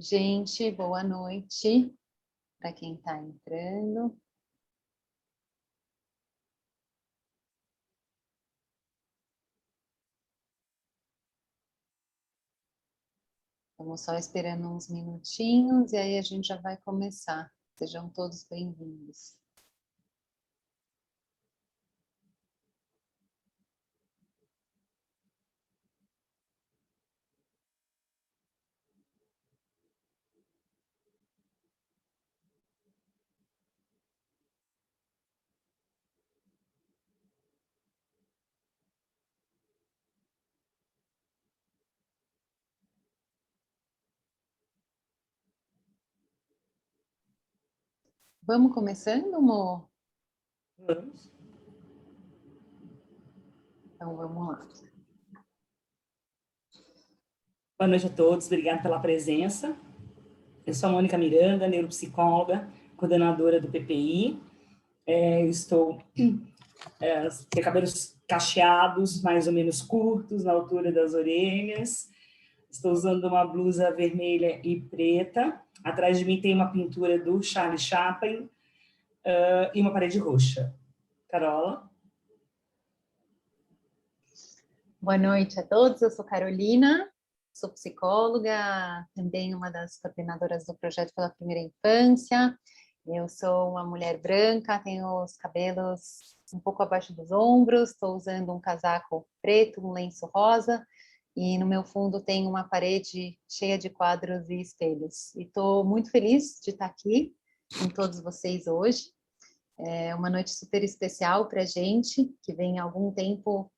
Gente, boa noite para quem está entrando. Estamos só esperando uns minutinhos e aí a gente já vai começar. Sejam todos bem-vindos. Vamos começando, Mo? Vamos. Então vamos lá. Boa noite a todos, obrigada pela presença. Eu sou a Mônica Miranda, neuropsicóloga, coordenadora do PPI. Estou com cabelos cacheados, mais ou menos curtos, na altura das orelhas. Estou usando uma blusa vermelha e preta. Atrás de mim tem uma pintura do Charlie Chaplin e uma parede roxa. Carola? Boa noite a todos, eu sou Carolina, sou psicóloga, também uma das coordenadoras do Projeto pela Primeira Infância. Eu sou uma mulher branca, tenho os cabelos um pouco abaixo dos ombros, estou usando um casaco preto, um lenço rosa, e no meu fundo tem uma parede cheia de quadros e espelhos. E estou muito feliz de estar aqui com todos vocês hoje. É uma noite super especial para a gente, que vem há algum tempo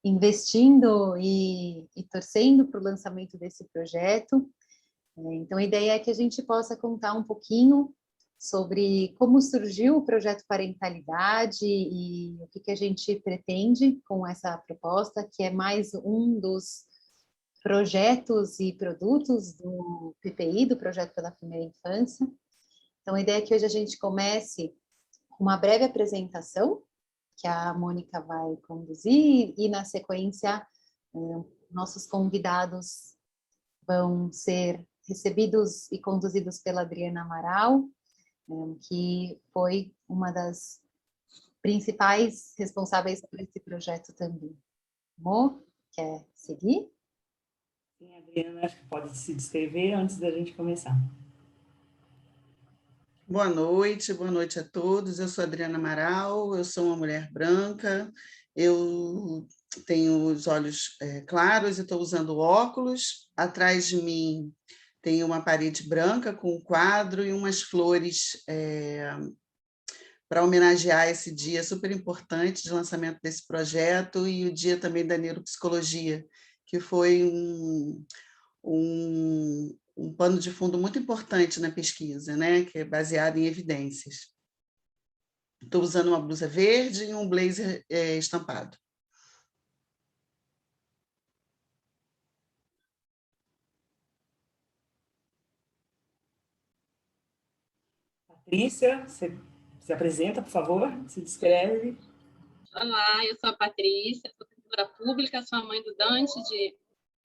investindo e torcendo para o lançamento desse projeto. Então, a ideia é que a gente possa contar um pouquinho sobre como surgiu o projeto Parentalidade e o que a gente pretende com essa proposta, que é mais um dos projetos e produtos do PPI, do Projeto pela Primeira Infância. Então, a ideia é que hoje a gente comece com uma breve apresentação, que a Mônica vai conduzir, e na sequência nossos convidados vão ser recebidos e conduzidos pela Adriana Amaral, que foi uma das principais responsáveis por esse projeto também. Mo, quer seguir? Sim, Adriana, acho que pode se descrever antes da gente começar. Boa noite a todos. Eu sou Adriana Amaral, eu sou uma mulher branca, eu tenho os olhos claros e estou usando óculos. Atrás de mim tem uma parede branca com um quadro e umas flores para homenagear esse dia super importante de lançamento desse projeto e o dia também da neuropsicologia, que foi um pano de fundo muito importante na pesquisa, né, que é baseado em evidências. Estou usando uma blusa verde e um blazer estampado. Patrícia, você se apresenta, por favor, se descreve. Olá, eu sou a Patrícia, sou servidora pública, sou a mãe do Dante,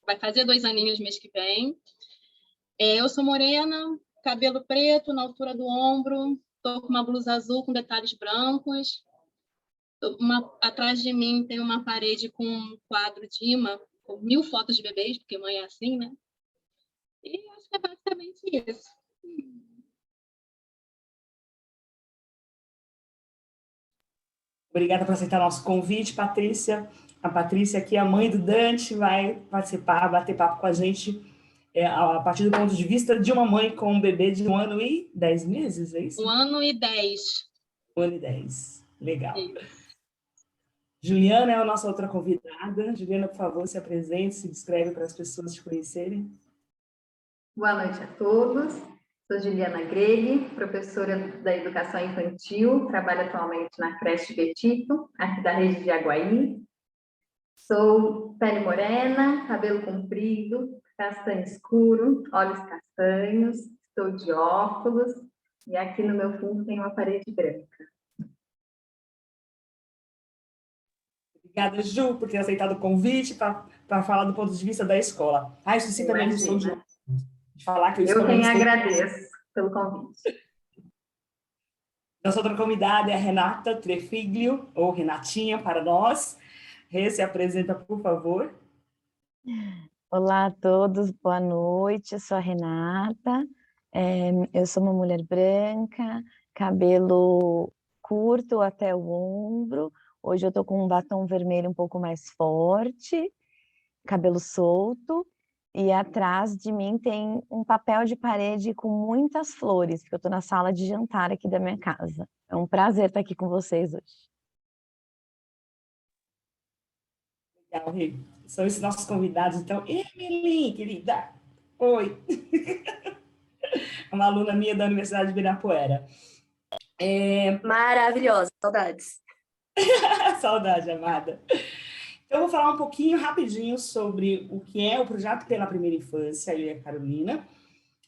vai fazer 2 aninhos mês que vem. Eu sou morena, cabelo preto na altura do ombro, estou com uma blusa azul com detalhes brancos. Atrás de mim tem uma parede com um quadro de imã, com 1000 fotos de bebês, porque mãe é assim, né? E acho que é basicamente isso. Obrigada por aceitar nosso convite, Patrícia. A Patrícia aqui, a mãe do Dante, vai participar, bater papo com a gente a partir do ponto de vista de uma mãe com um bebê de 1 ano e 10 meses, é isso? 1 ano e 10. 1 ano e 10. Legal. Isso. Juliana é a nossa outra convidada. Juliana, por favor, se apresente, se descreve para as pessoas te conhecerem. Boa noite a todos. Sou Juliana Greg, professora da Educação Infantil, trabalho atualmente na creche Betito, aqui da rede de Aguaí. Sou pele morena, cabelo comprido, castanho escuro, olhos castanhos, estou de óculos e aqui no meu fundo tem uma parede branca. Obrigada, Ju, por ter aceitado o convite para falar do ponto de vista da escola. Isso sim também é lição de... de falar que eu quem agradeço pelo convite. Nossa outra convidada é a Renata Trefiglio, ou Renatinha para nós. Rê, se apresenta, por favor. Olá a todos, boa noite, eu sou a Renata, eu sou uma mulher branca, cabelo curto até o ombro, hoje eu tô com um batom vermelho um pouco mais forte, cabelo solto, e atrás de mim tem um papel de parede com muitas flores, porque eu tô na sala de jantar aqui da minha casa. É um prazer estar aqui com vocês hoje. Legal, Rê. São esses nossos convidados, então. Emily, querida! Oi! É uma aluna minha da Universidade de Ibirapuera. Maravilhosa, saudades. Saudade, amada. Então, eu vou falar um pouquinho, rapidinho, sobre o que é o Projeto pela Primeira Infância, eu e a Carolina.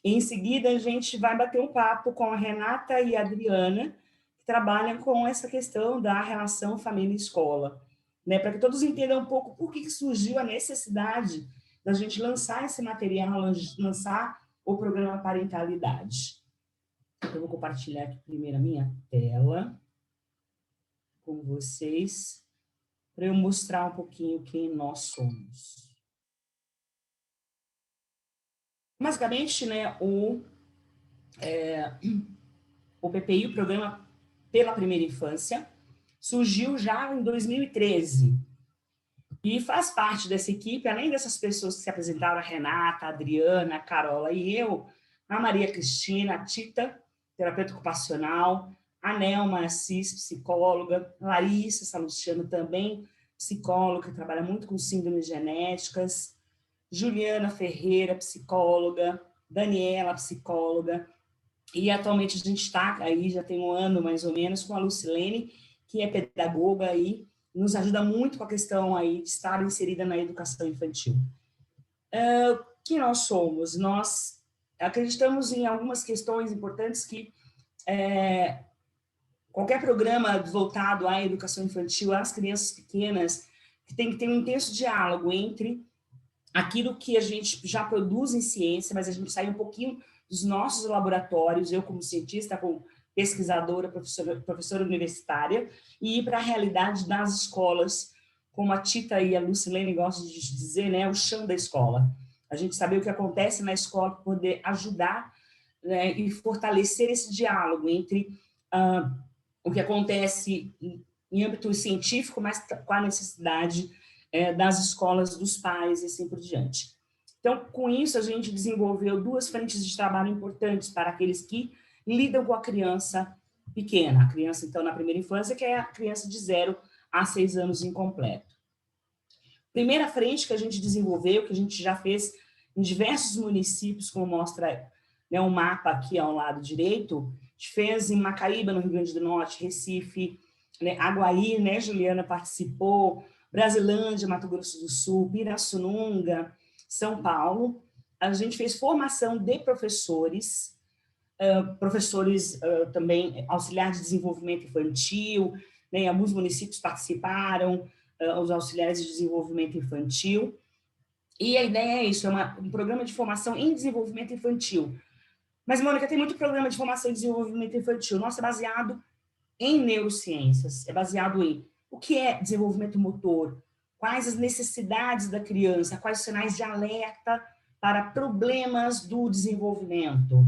E, em seguida, a gente vai bater um papo com a Renata e a Adriana, que trabalham com essa questão da relação família-escola. Né, para que todos entendam um pouco por que surgiu a necessidade da gente lançar esse material, lançar o programa Parentalidade. Então, eu vou compartilhar aqui primeiro a minha tela com vocês, para eu mostrar um pouquinho quem nós somos. Basicamente, né, o PPI, o Programa pela Primeira Infância, surgiu já em 2013. E faz parte dessa equipe, além dessas pessoas que se apresentaram, a Renata, a Adriana, a Carola e eu, a Maria Cristina, a Tita, terapeuta ocupacional, a Nelma Assis, psicóloga, Larissa Salustiano também, psicóloga, que trabalha muito com síndromes genéticas, Juliana Ferreira, psicóloga, Daniela, psicóloga, e atualmente a gente está aí, já tem um ano mais ou menos, com a Lucilene, que é pedagoga e nos ajuda muito com a questão aí de estar inserida na educação infantil. Quem nós somos? Nós acreditamos em algumas questões importantes que qualquer programa voltado à educação infantil, às crianças pequenas, que tem que ter um intenso diálogo entre aquilo que a gente já produz em ciência, mas a gente sai um pouquinho dos nossos laboratórios, eu como cientista, como pesquisadora, professora universitária, e ir para a realidade das escolas, como a Tita e a Lucilene gostam de dizer, né, o chão da escola. A gente saber o que acontece na escola para poder ajudar, né, e fortalecer esse diálogo entre o que acontece em âmbito científico, mas com a necessidade das escolas, dos pais e assim por diante. Então, com isso, a gente desenvolveu 2 frentes de trabalho importantes para aqueles que lidam com a criança pequena, a criança, então, na primeira infância, que é a criança de 0 a 6 anos incompleto. Primeira frente que a gente desenvolveu, que a gente já fez em diversos municípios, como mostra, né, um mapa aqui ao lado direito, a gente fez em Macaíba, no Rio Grande do Norte, Recife, né, Aguaí, né, Juliana participou, Brasilândia, Mato Grosso do Sul, Pirassununga, São Paulo. A gente fez formação de professores, também auxiliares de desenvolvimento infantil, né, alguns municípios participaram, os auxiliares de desenvolvimento infantil. E a ideia é isso, é um programa de formação em desenvolvimento infantil. Mas, Mônica, tem muito programa de formação em desenvolvimento infantil. Nosso é baseado em neurociências, é baseado em o que é desenvolvimento motor, quais as necessidades da criança, quais os sinais de alerta para problemas do desenvolvimento.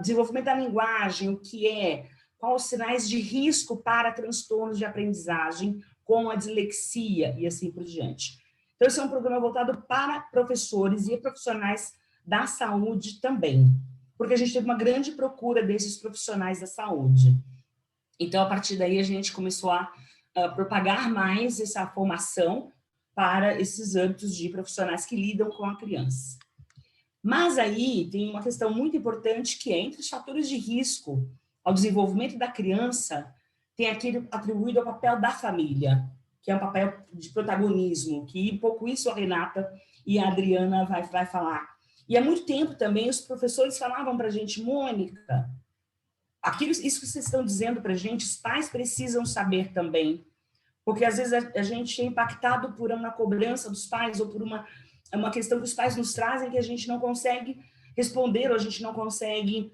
Desenvolvimento da linguagem, o que é, quais os sinais de risco para transtornos de aprendizagem, como a dislexia e assim por diante. Então, esse é um programa voltado para professores e profissionais da saúde também, porque a gente teve uma grande procura desses profissionais da saúde. Então, a partir daí, a gente começou a propagar mais essa formação para esses âmbitos de profissionais que lidam com a criança. Mas aí tem uma questão muito importante que é, entre os fatores de risco ao desenvolvimento da criança, tem aquele atribuído ao papel da família, que é um papel de protagonismo, que um pouco isso a Renata e a Adriana vai falar. E há muito tempo também os professores falavam para a gente, Mônica, isso que vocês estão dizendo para a gente, os pais precisam saber também, porque às vezes a gente é impactado por uma cobrança dos pais ou por uma é uma questão que os pais nos trazem que a gente não consegue responder, ou a gente não consegue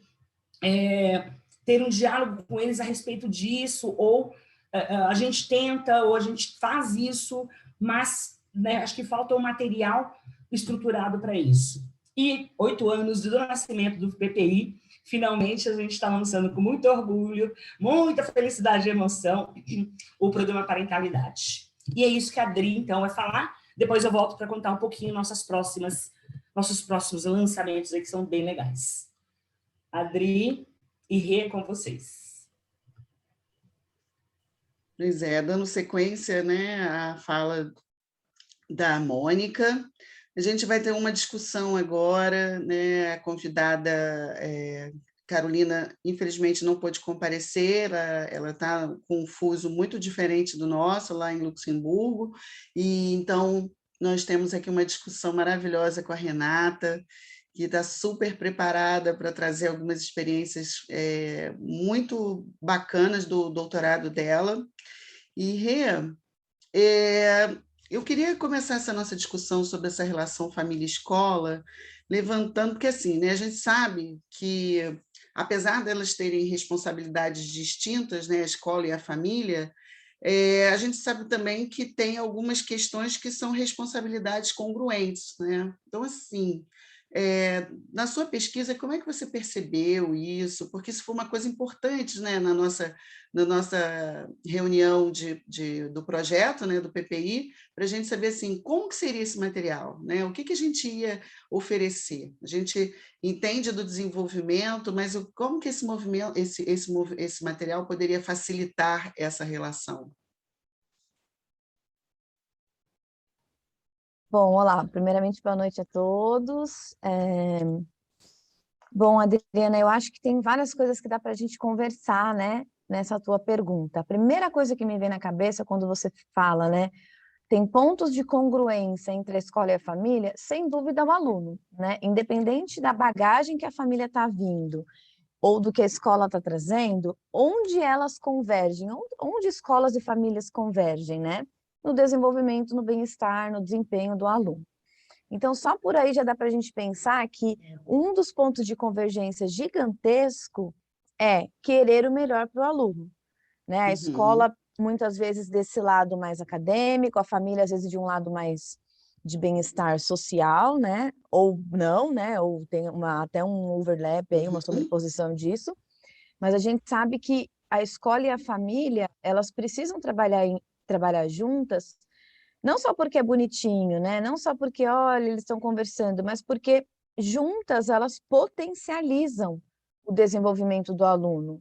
ter um diálogo com eles a respeito disso, ou a gente tenta, ou a gente faz isso, mas né, acho que falta um material estruturado para isso. E 8 anos do nascimento do PPI, finalmente a gente está lançando com muito orgulho, muita felicidade e emoção, o programa Parentalidade. E é isso que a Adri, então, vai falar. Depois eu volto para contar um pouquinho nossos próximos lançamentos aí, que são bem legais. Adri e Rê, com vocês. Pois é, dando sequência, né, à fala da Mônica, a gente vai ter uma discussão agora, né, a convidada Carolina, infelizmente, não pôde comparecer, ela está com um fuso muito diferente do nosso, lá em Luxemburgo, e então nós temos aqui uma discussão maravilhosa com a Renata, que está super preparada para trazer algumas experiências muito bacanas do doutorado dela. E, Rê, eu queria começar essa nossa discussão sobre essa relação família-escola, levantando, porque assim, né, a gente sabe que, apesar delas terem responsabilidades distintas, né, a escola e a família, a gente sabe também que tem algumas questões que são responsabilidades congruentes, né? Então, assim, na sua pesquisa, como é que você percebeu isso? Porque isso foi uma coisa importante, né, na nossa reunião do projeto, né, do PPI, para a gente saber assim, como que seria esse material, né? O que a gente ia oferecer? A gente entende do desenvolvimento, mas como que esse movimento, esse material poderia facilitar essa relação? Bom, olá. Primeiramente, boa noite a todos. Bom, Adriana, eu acho que tem várias coisas que dá para a gente conversar, né, nessa tua pergunta. A primeira coisa que me vem na cabeça quando você fala, né, tem pontos de congruência entre a escola e a família, sem dúvida o aluno, né? Independente da bagagem que a família está vindo ou do que a escola está trazendo, onde elas convergem, onde escolas e famílias convergem, né? No desenvolvimento, no bem-estar, no desempenho do aluno. Então, só por aí já dá para a gente pensar que um dos pontos de convergência gigantesco é querer o melhor para o aluno, né? A escola, muitas vezes, desse lado mais acadêmico, a família, às vezes, de um lado mais de bem-estar social, né? Ou não, né? Ou tem até um overlap aí, uma sobreposição disso. Mas a gente sabe que a escola e a família, elas precisam trabalhar juntas, não só porque é bonitinho, né? Não só porque, olha, eles estão conversando, mas porque juntas elas potencializam o desenvolvimento do aluno,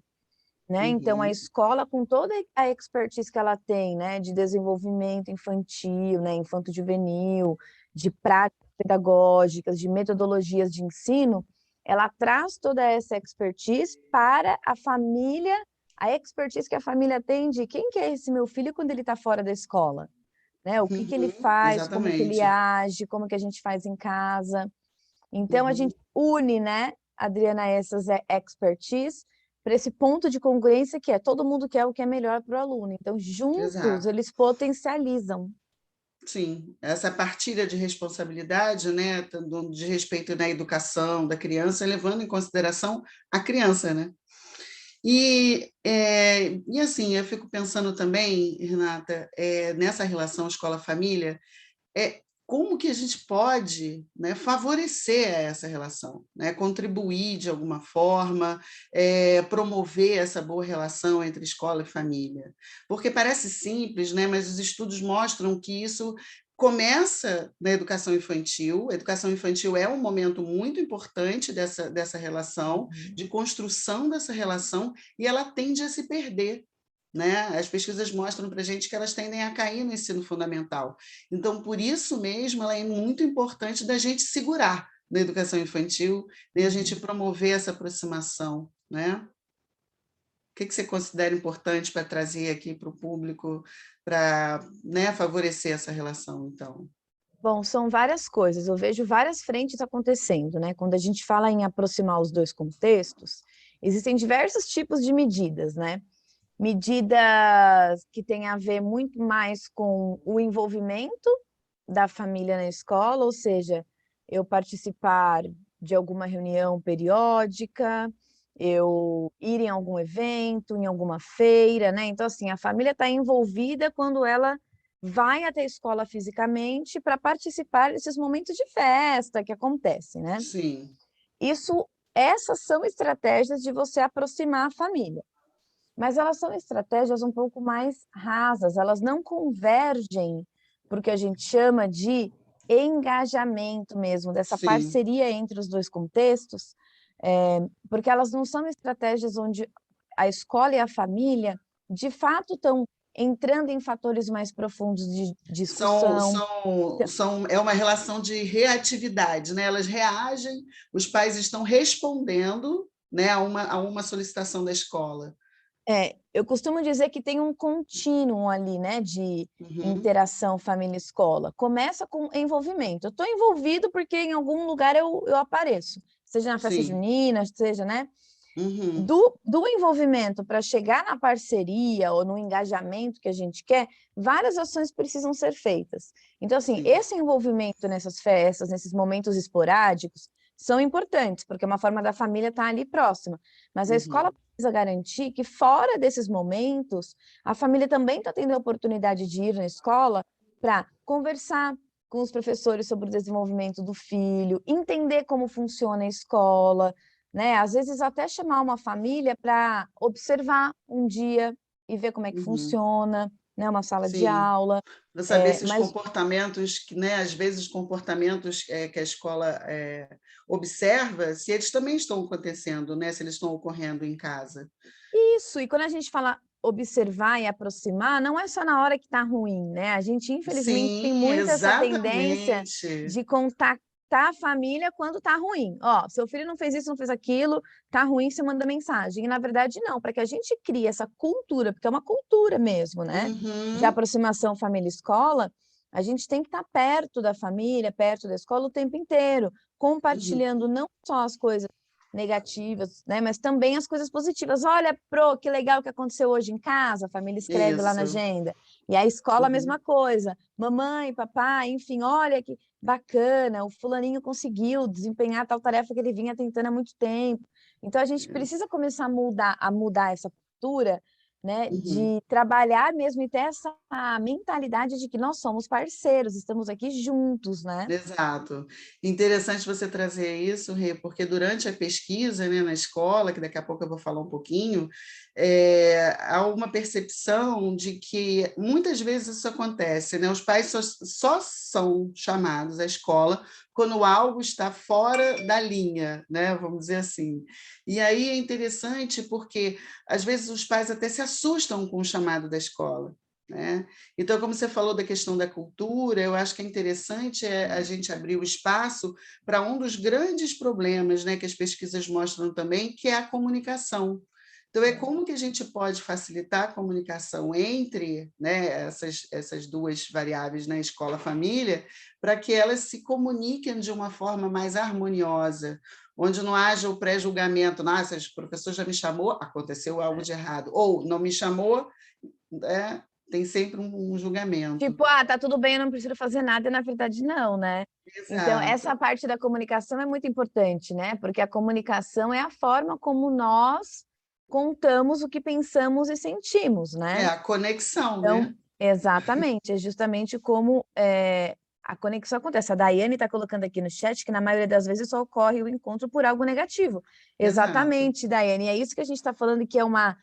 né? Então, a escola, com toda a expertise que ela tem, né, de desenvolvimento infantil, né, infanto-juvenil, de práticas pedagógicas, de metodologias de ensino, ela traz toda essa expertise para a família, a expertise que a família tem de quem que é esse meu filho quando ele está fora da escola, né? O que ele faz, como que ele age, como que a gente faz em casa. Então, a gente une, né, Adriana, essas expertise para esse ponto de congruência que é todo mundo quer o que é melhor para o aluno. Então, juntos, eles potencializam. Sim, essa partilha de responsabilidade, né, de respeito na educação da criança, levando em consideração a criança, né? E assim, eu fico pensando também, Renata, nessa relação escola-família, como que a gente pode, né, favorecer essa relação, né, contribuir de alguma forma, promover essa boa relação entre escola e família. Porque parece simples, né, mas os estudos mostram que isso começa na educação infantil. A educação infantil é um momento muito importante dessa relação, de construção dessa relação, e ela tende a se perder, né? As pesquisas mostram para a gente que elas tendem a cair no ensino fundamental. Então, por isso mesmo, ela é muito importante da gente segurar na educação infantil, e a gente promover essa aproximação, né? O que você considera importante para trazer aqui para o público, para, né, favorecer essa relação, então? Bom, são várias coisas, eu vejo várias frentes acontecendo, né? Quando a gente fala em aproximar os dois contextos, existem diversos tipos de medidas, né? Medidas que têm a ver muito mais com o envolvimento da família na escola, ou seja, eu participar de alguma reunião periódica, eu ir em algum evento, em alguma feira, né? Então, assim, a família está envolvida quando ela vai até a escola fisicamente para participar desses momentos de festa que acontecem, né? Sim. Essas são estratégias de você aproximar a família. Mas elas são estratégias um pouco mais rasas, elas não convergem para o que a gente chama de engajamento mesmo, dessa Sim. parceria entre os dois contextos, porque elas não são estratégias onde a escola e a família, de fato, estão entrando em fatores mais profundos de discussão. É uma relação de reatividade, né? Elas reagem, os pais estão respondendo, né, a uma solicitação da escola. Eu costumo dizer que tem um contínuo ali, né, de Uhum. interação família-escola. Começa com envolvimento. Eu estou envolvido porque em algum lugar eu apareço, seja na festa Sim. junina, seja, né? Uhum. Do envolvimento para chegar na parceria ou no engajamento que a gente quer, várias ações precisam ser feitas. Então, assim, Sim. esse envolvimento nessas festas, nesses momentos esporádicos, são importantes, porque é uma forma da família estar ali próxima. Mas a escola precisa garantir que, fora desses momentos, a família também está tendo a oportunidade de ir na escola para conversar com os professores sobre o desenvolvimento do filho, entender como funciona a escola, né? Às vezes até chamar uma família para observar um dia e ver como é que funciona, né? Uma sala de Sim. aula. Para saber se os Mas comportamentos, né, às vezes os comportamentos que a escola observa, se eles também estão acontecendo, né, se eles estão ocorrendo em casa. isso, e quando a gente fala observar e aproximar, não é só na hora que está ruim, né? A gente, infelizmente, tem Sim, muito essa tendência exatamente. de contactar a família quando está ruim. Ó, seu filho não fez isso, não fez aquilo, tá ruim, você manda mensagem. E, na verdade, não, para que a gente crie essa cultura, porque é uma cultura mesmo, né? De Uhum. aproximação família-escola, a gente tem que estar perto da família, perto da escola o tempo inteiro, compartilhando não só as coisas negativas, né? Mas também as coisas positivas. Olha, que legal que aconteceu hoje em casa, a família escreve lá na Isso. agenda. E a escola, a mesma coisa. Mamãe, papai, enfim, olha que bacana, o fulaninho conseguiu desempenhar tal tarefa que ele vinha tentando há muito tempo. Então, a gente precisa começar a mudar essa cultura, né, de trabalhar mesmo e ter essa mentalidade de que nós somos parceiros, estamos aqui juntos, né? Exato. Interessante você trazer isso, Rê, porque durante a pesquisa, né, na escola, que daqui a pouco eu vou falar um pouquinho, há uma percepção de que muitas vezes isso acontece, né? Os pais só são chamados à escola quando algo está fora da linha, né? Vamos dizer assim. E aí é interessante porque, às vezes, os pais até se assustam com o chamado da escola, né? Então, como você falou da questão da cultura, eu acho que é interessante a gente abrir o espaço para um dos grandes problemas, né, que as pesquisas mostram também, que é a comunicação. Então, é como que a gente pode facilitar a comunicação entre, né, essas duas variáveis, né, escola-família, para que elas se comuniquem de uma forma mais harmoniosa, onde não haja o pré-julgamento, nossa, o professor já me chamou, aconteceu algo de errado, ou não me chamou, tem sempre um julgamento. Tipo, tá tudo bem, eu não preciso fazer nada, e na verdade não, né? Então, Exato. essa parte da comunicação é muito importante, né? Porque a comunicação é a forma como nós contamos o que pensamos e sentimos, né? A conexão, Então, né? exatamente, é justamente como a conexão acontece. A Daiane está colocando aqui no chat que na maioria das vezes só ocorre o encontro por algo negativo. Exato. Exatamente, Daiane, é isso que a gente está falando que é uma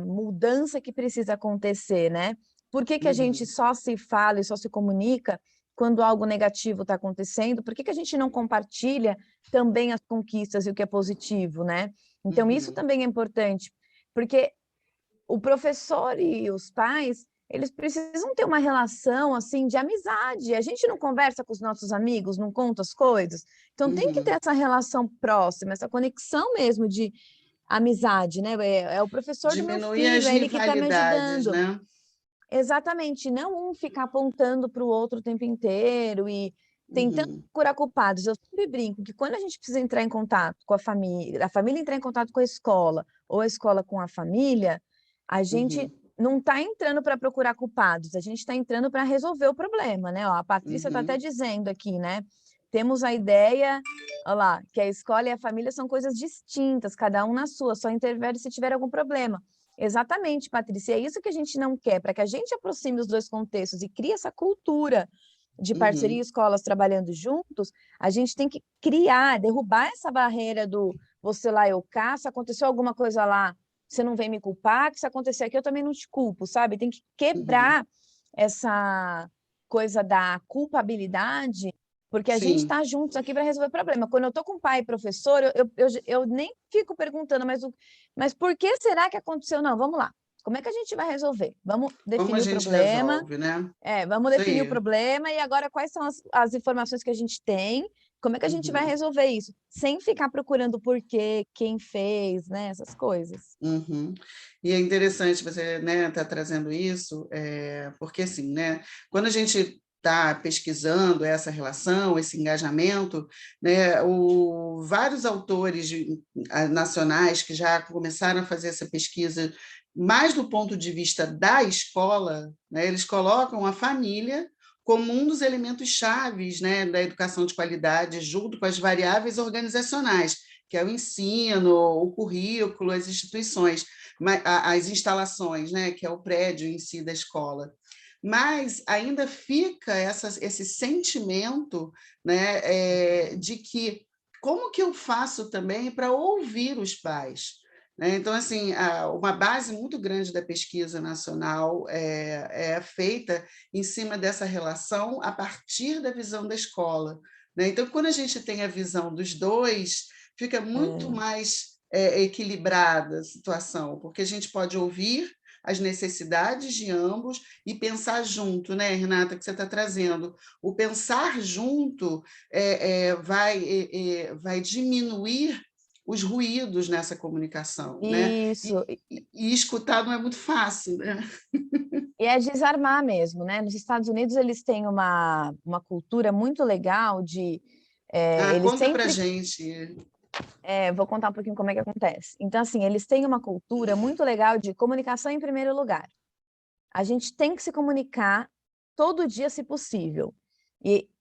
mudança que precisa acontecer, né? Por que a gente só se fala e só se comunica quando algo negativo está acontecendo? Por que a gente não compartilha também as conquistas e o que é positivo, né? Então, isso também é importante, porque o professor e os pais, eles precisam ter uma relação assim de amizade. A gente não conversa com os nossos amigos, não conta as coisas. Então tem que ter essa relação próxima, essa conexão mesmo de amizade, né? É o professor do meu Diminuir as filho, é ele que está me rivalidades, ajudando. né? Exatamente, não um ficar apontando para o outro o tempo inteiro e tentando procurar culpados. Eu sempre brinco que quando a gente precisa entrar em contato com a família entrar em contato com a escola, ou a escola com a família, a gente não está entrando para procurar culpados, a gente está entrando para resolver o problema, né? Ó, a Patrícia está até dizendo aqui, né? Temos a ideia, olha lá, que a escola e a família são coisas distintas, cada um na sua, só interfere se tiver algum problema. Exatamente, Patrícia, é isso que a gente não quer, para que a gente aproxime os dois contextos e crie essa cultura de parceria e escolas trabalhando juntos, a gente tem que criar, derrubar essa barreira do você lá, eu cá, se aconteceu alguma coisa lá, você não vem me culpar, que se acontecer aqui eu também não te culpo, sabe? Tem que quebrar essa coisa da culpabilidade, porque a gente está juntos aqui para resolver o problema. Quando eu estou com pai e professor, eu nem fico perguntando, mas por que será que aconteceu? Não, vamos lá. Como é que a gente vai resolver? Vamos definir o problema. Resolve, né? Vamos definir o problema e agora quais são as informações que a gente tem, como é que a gente vai resolver isso? Sem ficar procurando por quê, quem fez, né? Essas coisas. E é interessante você, né, tá trazendo isso, porque assim, né, quando a gente está pesquisando essa relação, esse engajamento, né, vários autores nacionais que já começaram a fazer essa pesquisa mais do ponto de vista da escola, né, eles colocam a família como um dos elementos chaves, né, da educação de qualidade, junto com as variáveis organizacionais, que é o ensino, o currículo, as instituições, as instalações, né, que é o prédio em si da escola. Mas ainda fica esse sentimento, né, de que como que eu faço também para ouvir os pais? Então, assim, uma base muito grande da pesquisa nacional é feita em cima dessa relação a partir da visão da escola. Então, quando a gente tem a visão dos dois, fica muito mais equilibrada a situação, porque a gente pode ouvir as necessidades de ambos e pensar junto, né, Renata, que você está trazendo. O pensar junto vai diminuir os ruídos nessa comunicação, Isso. né? E escutar não é muito fácil, né? E é desarmar mesmo, né? Nos Estados Unidos eles têm uma cultura muito legal de... conta pra gente. Vou contar um pouquinho como é que acontece. Então, assim, eles têm uma cultura muito legal de comunicação em primeiro lugar. A gente tem que se comunicar todo dia, se possível.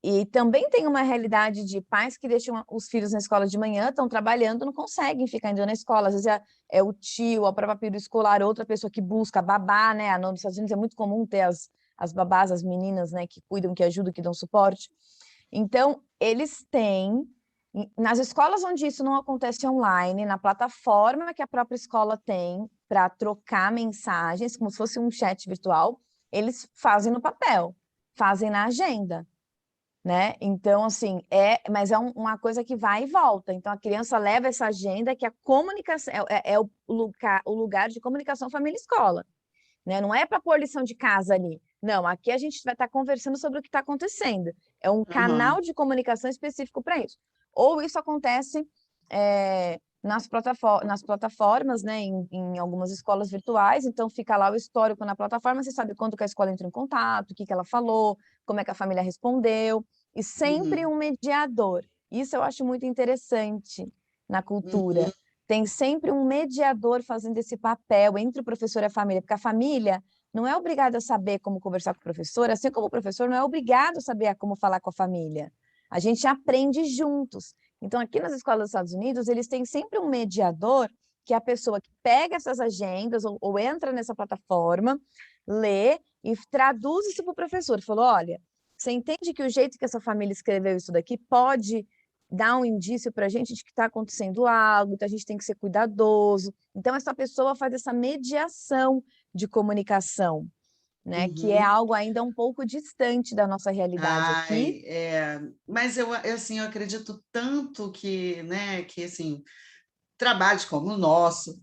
E também tem uma realidade de pais que deixam os filhos na escola de manhã, estão trabalhando, não conseguem ficar indo na escola. Às vezes é o tio, a própria período escolar, outra pessoa que busca babá, né? Nos Estados Unidos é muito comum ter as babás, as meninas, né, que cuidam, que ajudam, que dão suporte. Então, eles têm... Nas escolas onde isso não acontece online, na plataforma que a própria escola tem para trocar mensagens, como se fosse um chat virtual, eles fazem no papel, fazem na agenda, né? Então, assim, mas é uma coisa que vai e volta. Então, a criança leva essa agenda que a comunicação é o lugar de comunicação família-escola, né? Não é para pôr lição de casa ali. Não, aqui a gente vai estar conversando sobre o que está acontecendo. É um canal de comunicação específico para isso. Ou isso acontece nas plataformas, né, em algumas escolas virtuais, então fica lá o histórico na plataforma, você sabe quando que a escola entrou em contato, o que ela falou, como é que a família respondeu, e sempre um mediador. Isso eu acho muito interessante na cultura. Tem sempre um mediador fazendo esse papel entre o professor e a família, porque a família não é obrigada a saber como conversar com o professor, assim como o professor não é obrigado a saber como falar com a família. A gente aprende juntos. Então, aqui nas escolas dos Estados Unidos, eles têm sempre um mediador, que é a pessoa que pega essas agendas ou entra nessa plataforma, lê e traduz isso para o professor. Falou, olha, você entende que o jeito que essa família escreveu isso daqui pode dar um indício para a gente de que está acontecendo algo, então a gente tem que ser cuidadoso. Então, essa pessoa faz essa mediação de comunicação, né? Que é algo ainda um pouco distante da nossa realidade aqui. Mas eu acredito tanto que, né, que assim, trabalhos como o nosso,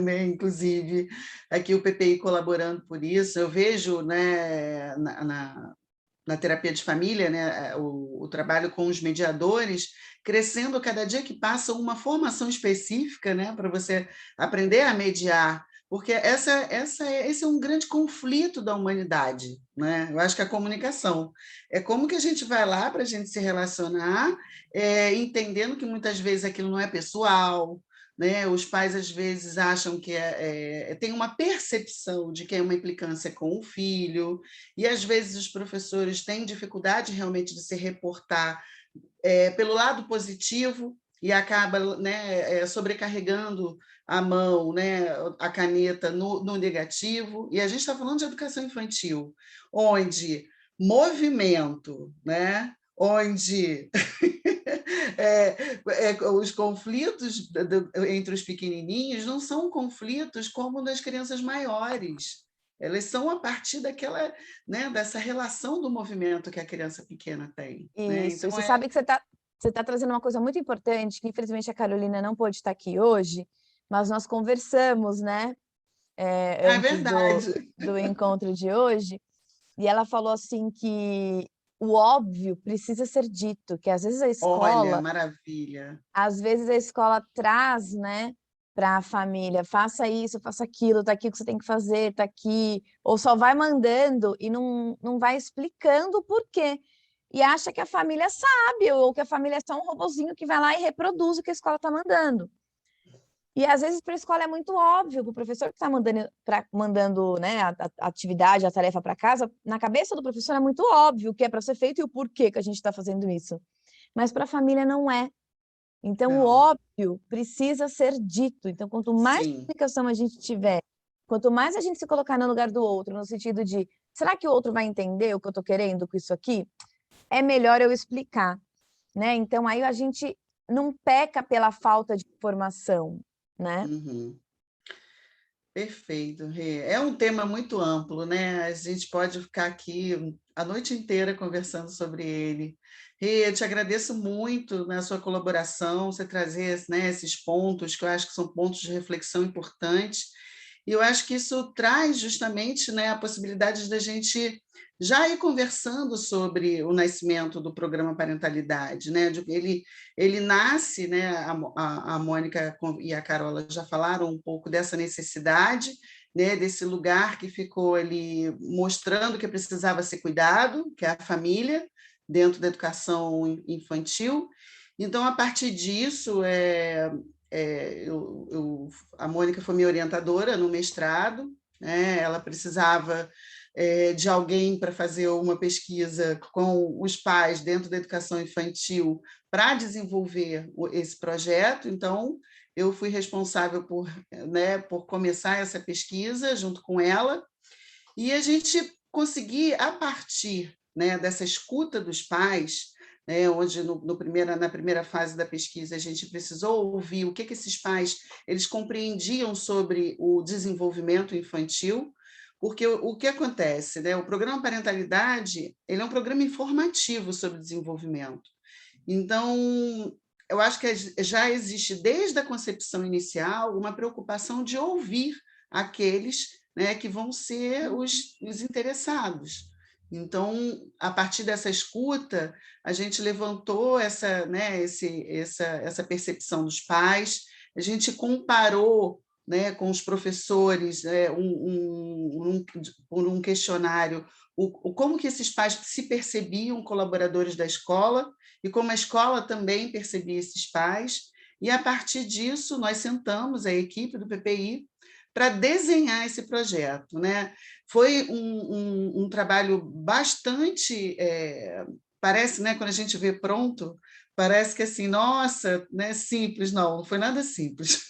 né, inclusive aqui o PPI colaborando por isso, eu vejo, né, na terapia de família, né, o trabalho com os mediadores crescendo cada dia que passa, uma formação específica, né, para você aprender a mediar, porque esse é um grande conflito da humanidade, né? Eu acho que a comunicação é como que a gente vai lá para a gente se relacionar, entendendo que muitas vezes aquilo não é pessoal, né? Os pais, às vezes, acham que tem uma percepção de que é uma implicância com o filho, e, às vezes, os professores têm dificuldade realmente de se reportar pelo lado positivo e acaba, né, sobrecarregando a mão, né, a caneta no negativo. E a gente está falando de educação infantil, onde movimento, né, onde os conflitos entre os pequenininhos não são conflitos como nas crianças maiores. Elas são a partir daquela, né, dessa relação do movimento que a criança pequena tem. Né? Isso, Então, você sabe que você tá trazendo uma coisa muito importante, que infelizmente a Carolina não pôde estar aqui hoje, mas nós conversamos, né, é antes verdade. do encontro de hoje, e ela falou assim que o óbvio precisa ser dito, que Olha, maravilha. às vezes a escola traz, né, para a família, faça isso, faça aquilo, tá aqui o que você tem que fazer, tá aqui, ou só vai mandando e não vai explicando o porquê. E acha que a família sabe, ou que a família é só um robozinho que vai lá e reproduz o que a escola está mandando. E às vezes para a escola é muito óbvio, para o professor que está mandando, né, a atividade, a tarefa para casa, na cabeça do professor é muito óbvio o que é para ser feito e o porquê que a gente está fazendo isso. Mas para a família não é. Então, o Não, óbvio precisa ser dito. Então, quanto mais sim. comunicação a gente tiver, quanto mais a gente se colocar no lugar do outro, no sentido de, será que o outro vai entender o que eu estou querendo com isso aqui? É melhor eu explicar, né? Então, aí a gente não peca pela falta de informação, né? Uhum. Perfeito, Rê. É um tema muito amplo, né? A gente pode ficar aqui a noite inteira conversando sobre ele. Rê, eu te agradeço muito na sua colaboração, você trazer, né, esses pontos, que eu acho que são pontos de reflexão importantes. E eu acho que isso traz justamente, né, a possibilidade da gente já ir conversando sobre o nascimento do programa Parentalidade, né? Ele nasce, né? A Mônica e a Carola já falaram um pouco dessa necessidade, né? Desse lugar que ficou ali mostrando que precisava ser cuidado, que é a família, dentro da educação infantil. Então, a partir disso, a Mônica foi minha orientadora no mestrado, né? Ela precisava de alguém para fazer uma pesquisa com os pais dentro da educação infantil para desenvolver esse projeto. Então, eu fui responsável por começar essa pesquisa junto com ela, e a gente conseguir, a partir, né, dessa escuta dos pais, né, onde na primeira fase da pesquisa a gente precisou ouvir o que esses pais eles compreendiam sobre o desenvolvimento infantil, porque o que acontece, né? O programa Parentalidade ele é um programa informativo sobre desenvolvimento. Então, eu acho que já existe desde a concepção inicial uma preocupação de ouvir aqueles, né, que vão ser os interessados. Então, a partir dessa escuta, a gente levantou essa percepção dos pais, a gente comparou, né, com os professores, por um questionário, como que esses pais se percebiam colaboradores da escola e como a escola também percebia esses pais. E, a partir disso, nós sentamos, a equipe do PPI, para desenhar esse projeto. Né? Foi um trabalho bastante... parece, né, quando a gente vê pronto, parece que assim, nossa, né, simples. Não foi nada simples.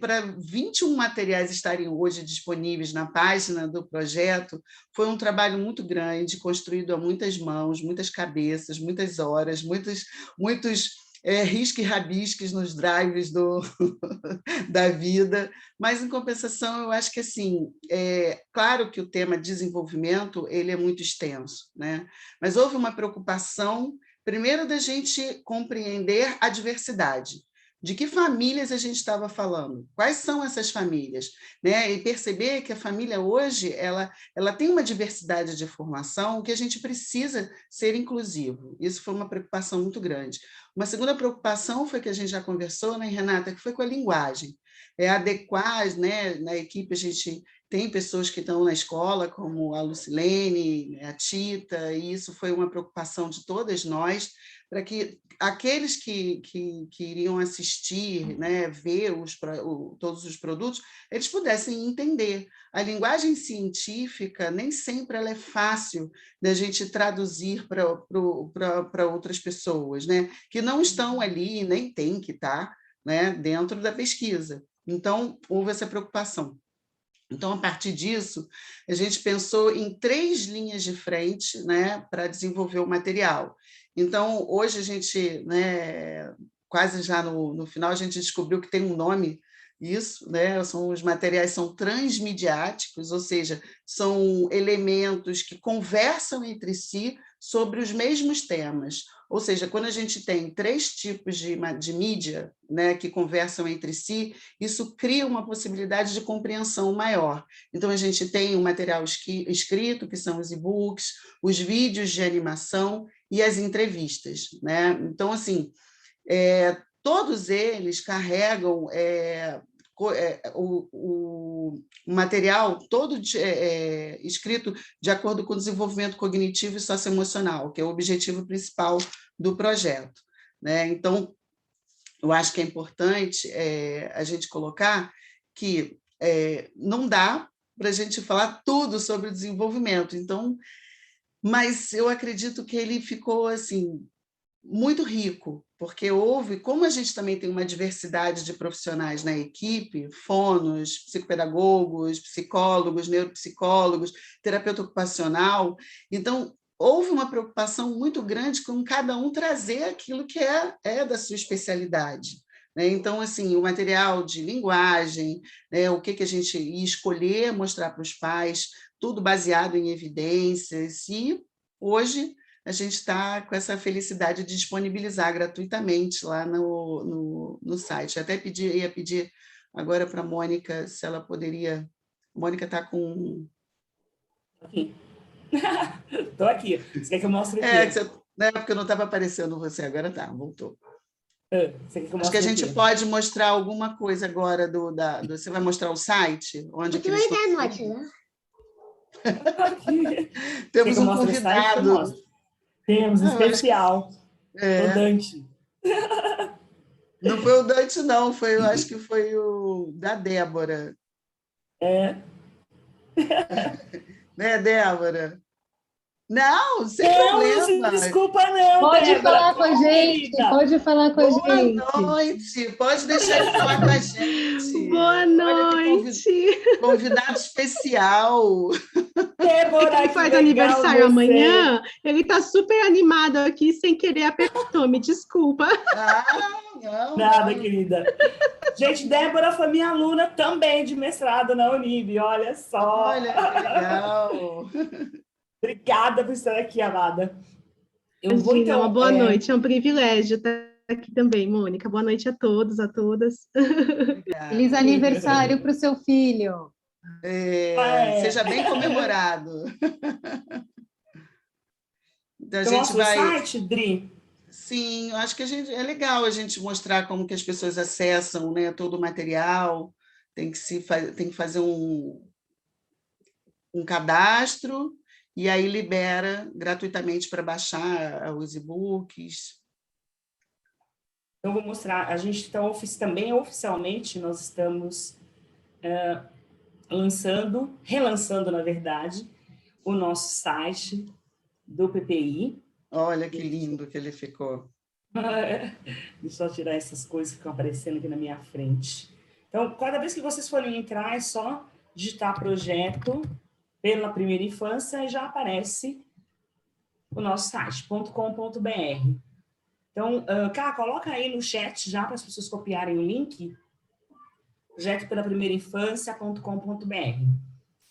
Para 21 materiais estarem hoje disponíveis na página do projeto, foi um trabalho muito grande, construído a muitas mãos, muitas cabeças, muitas horas, muitos risque e rabisques nos drives da vida, mas, em compensação, eu acho que, assim, claro que o tema desenvolvimento ele é muito extenso, né? Mas houve uma preocupação, primeiro, da gente compreender a diversidade. De que famílias a gente estava falando? Quais são essas famílias? Né? E perceber que a família hoje ela tem uma diversidade de formação que a gente precisa ser inclusivo. Isso foi uma preocupação muito grande. Uma segunda preocupação foi que a gente já conversou, né, Renata, que foi com a linguagem. Adequar, né, na equipe a gente tem pessoas que estão na escola, como a Lucilene, a Tita, e isso foi uma preocupação de todas nós, para que aqueles que iriam assistir, né, ver todos os produtos, eles pudessem entender. A linguagem científica nem sempre ela é fácil da gente traduzir para outras pessoas, né, que não estão ali, nem tem que estar, né, dentro da pesquisa. Então, houve essa preocupação. Então, a partir disso, a gente pensou em 3 linhas de frente, né, para desenvolver o material. Então, hoje a gente, né, quase já no final, a gente descobriu que tem um nome isso, né? Os materiais são transmediáticos, ou seja, são elementos que conversam entre si sobre os mesmos temas. Ou seja, quando a gente tem 3 tipos de mídia, né, que conversam entre si, isso cria uma possibilidade de compreensão maior. Então, a gente tem o material escrito, que são os e-books, os vídeos de animação e as entrevistas, né? Então, assim, todos eles carregam o material todo escrito de acordo com o desenvolvimento cognitivo e socioemocional, que é o objetivo principal do projeto, né? Então, eu acho que é importante a gente colocar que não dá para a gente falar tudo sobre o desenvolvimento, então, mas eu acredito que ele ficou assim muito rico, porque como a gente também tem uma diversidade de profissionais na equipe, fonos, psicopedagogos, psicólogos, neuropsicólogos, terapeuta ocupacional, então houve uma preocupação muito grande com cada um trazer aquilo que é da sua especialidade. Então, assim, o material de linguagem, né, o que a gente ia escolher mostrar para os pais, tudo baseado em evidências, e hoje a gente está com essa felicidade de disponibilizar gratuitamente lá no site. Eu até ia pedir agora para a Mônica se ela poderia... A Mônica está com... Aqui. Estou aqui. Você quer que eu mostre o quê? Porque não estava aparecendo você, agora tá, voltou. Você quer que eu Acho que a mostre gente pode mostrar alguma coisa agora você vai mostrar o site? Onde que eles estão? Temos um convidado. Temos um especial. O Dante. Não foi o Dante, não. Eu acho que foi o da Débora. Né, Débora? Não, sem problema. Desculpa, não, Pode Débora, falar com a gente, pode falar com a gente. Boa noite, pode deixar ele falar com a gente. Boa noite. Convidado especial. Débora, ele faz aniversário amanhã, ele está super animado aqui, sem querer apertou, me desculpa. Não. Nada, querida. Gente, Débora foi minha aluna também de mestrado na Unib, olha só. Olha, que legal. Obrigada por estar aqui, amada. Uma boa noite, é um privilégio estar aqui também, Mônica. Boa noite a todos, a todas. Obrigada. Feliz aniversário para o seu filho. Seja bem comemorado. Então, a gente vai... site, Dri? Sim, eu acho que é legal a gente mostrar como que as pessoas acessam, né, todo o material. Tem que fazer um cadastro e aí libera gratuitamente para baixar os e-books. Então, vou mostrar. A gente está também oficialmente, nós estamos relançando, na verdade, o nosso site do PPI. Olha que lindo que ele ficou. Deixa eu tirar essas coisas que ficam aparecendo aqui na minha frente. Então, cada vez que vocês forem entrar, é só digitar projeto pela primeira infância e já aparece o nosso site, .com.br. Então, Cá, coloca aí no chat já para as pessoas copiarem o link, projeto pela primeira infância.com.br.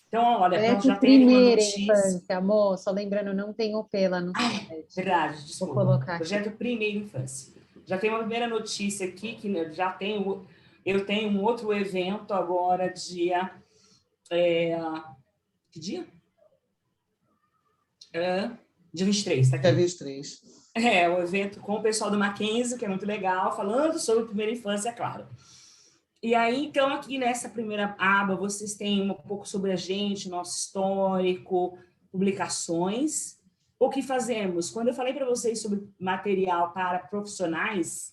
Então, olha, nós já temos uma notícia. Infância, amor, só lembrando, não tem o P lá no site. Verdade, desculpa. Vou colocar projeto Primeira Infância. Já tem uma primeira notícia aqui, que eu tenho um outro evento agora, dia... que dia? Dia 23, tá aqui. Dia 23. O evento com o pessoal do Mackenzie, que é muito legal, falando sobre primeira infância, claro. E aí, então, aqui nessa primeira aba, vocês têm um pouco sobre a gente, nosso histórico, publicações. O que fazemos? Quando eu falei para vocês sobre material para profissionais,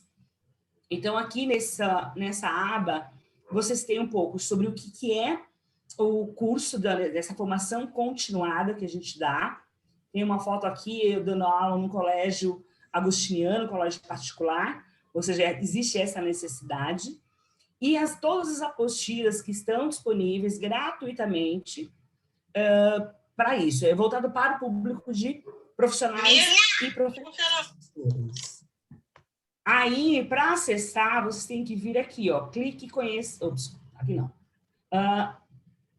então, aqui nessa aba, vocês têm um pouco sobre o que é o curso dessa formação continuada que a gente dá. Tem uma foto aqui, eu dando aula num colégio agostiniano, colégio particular, ou seja, existe essa necessidade. E todas as apostilas que estão disponíveis gratuitamente para isso. É voltado para o público de profissionais e professores. Aí, para acessar, vocês têm que vir aqui, ó, clique e conheça... Ops, aqui não.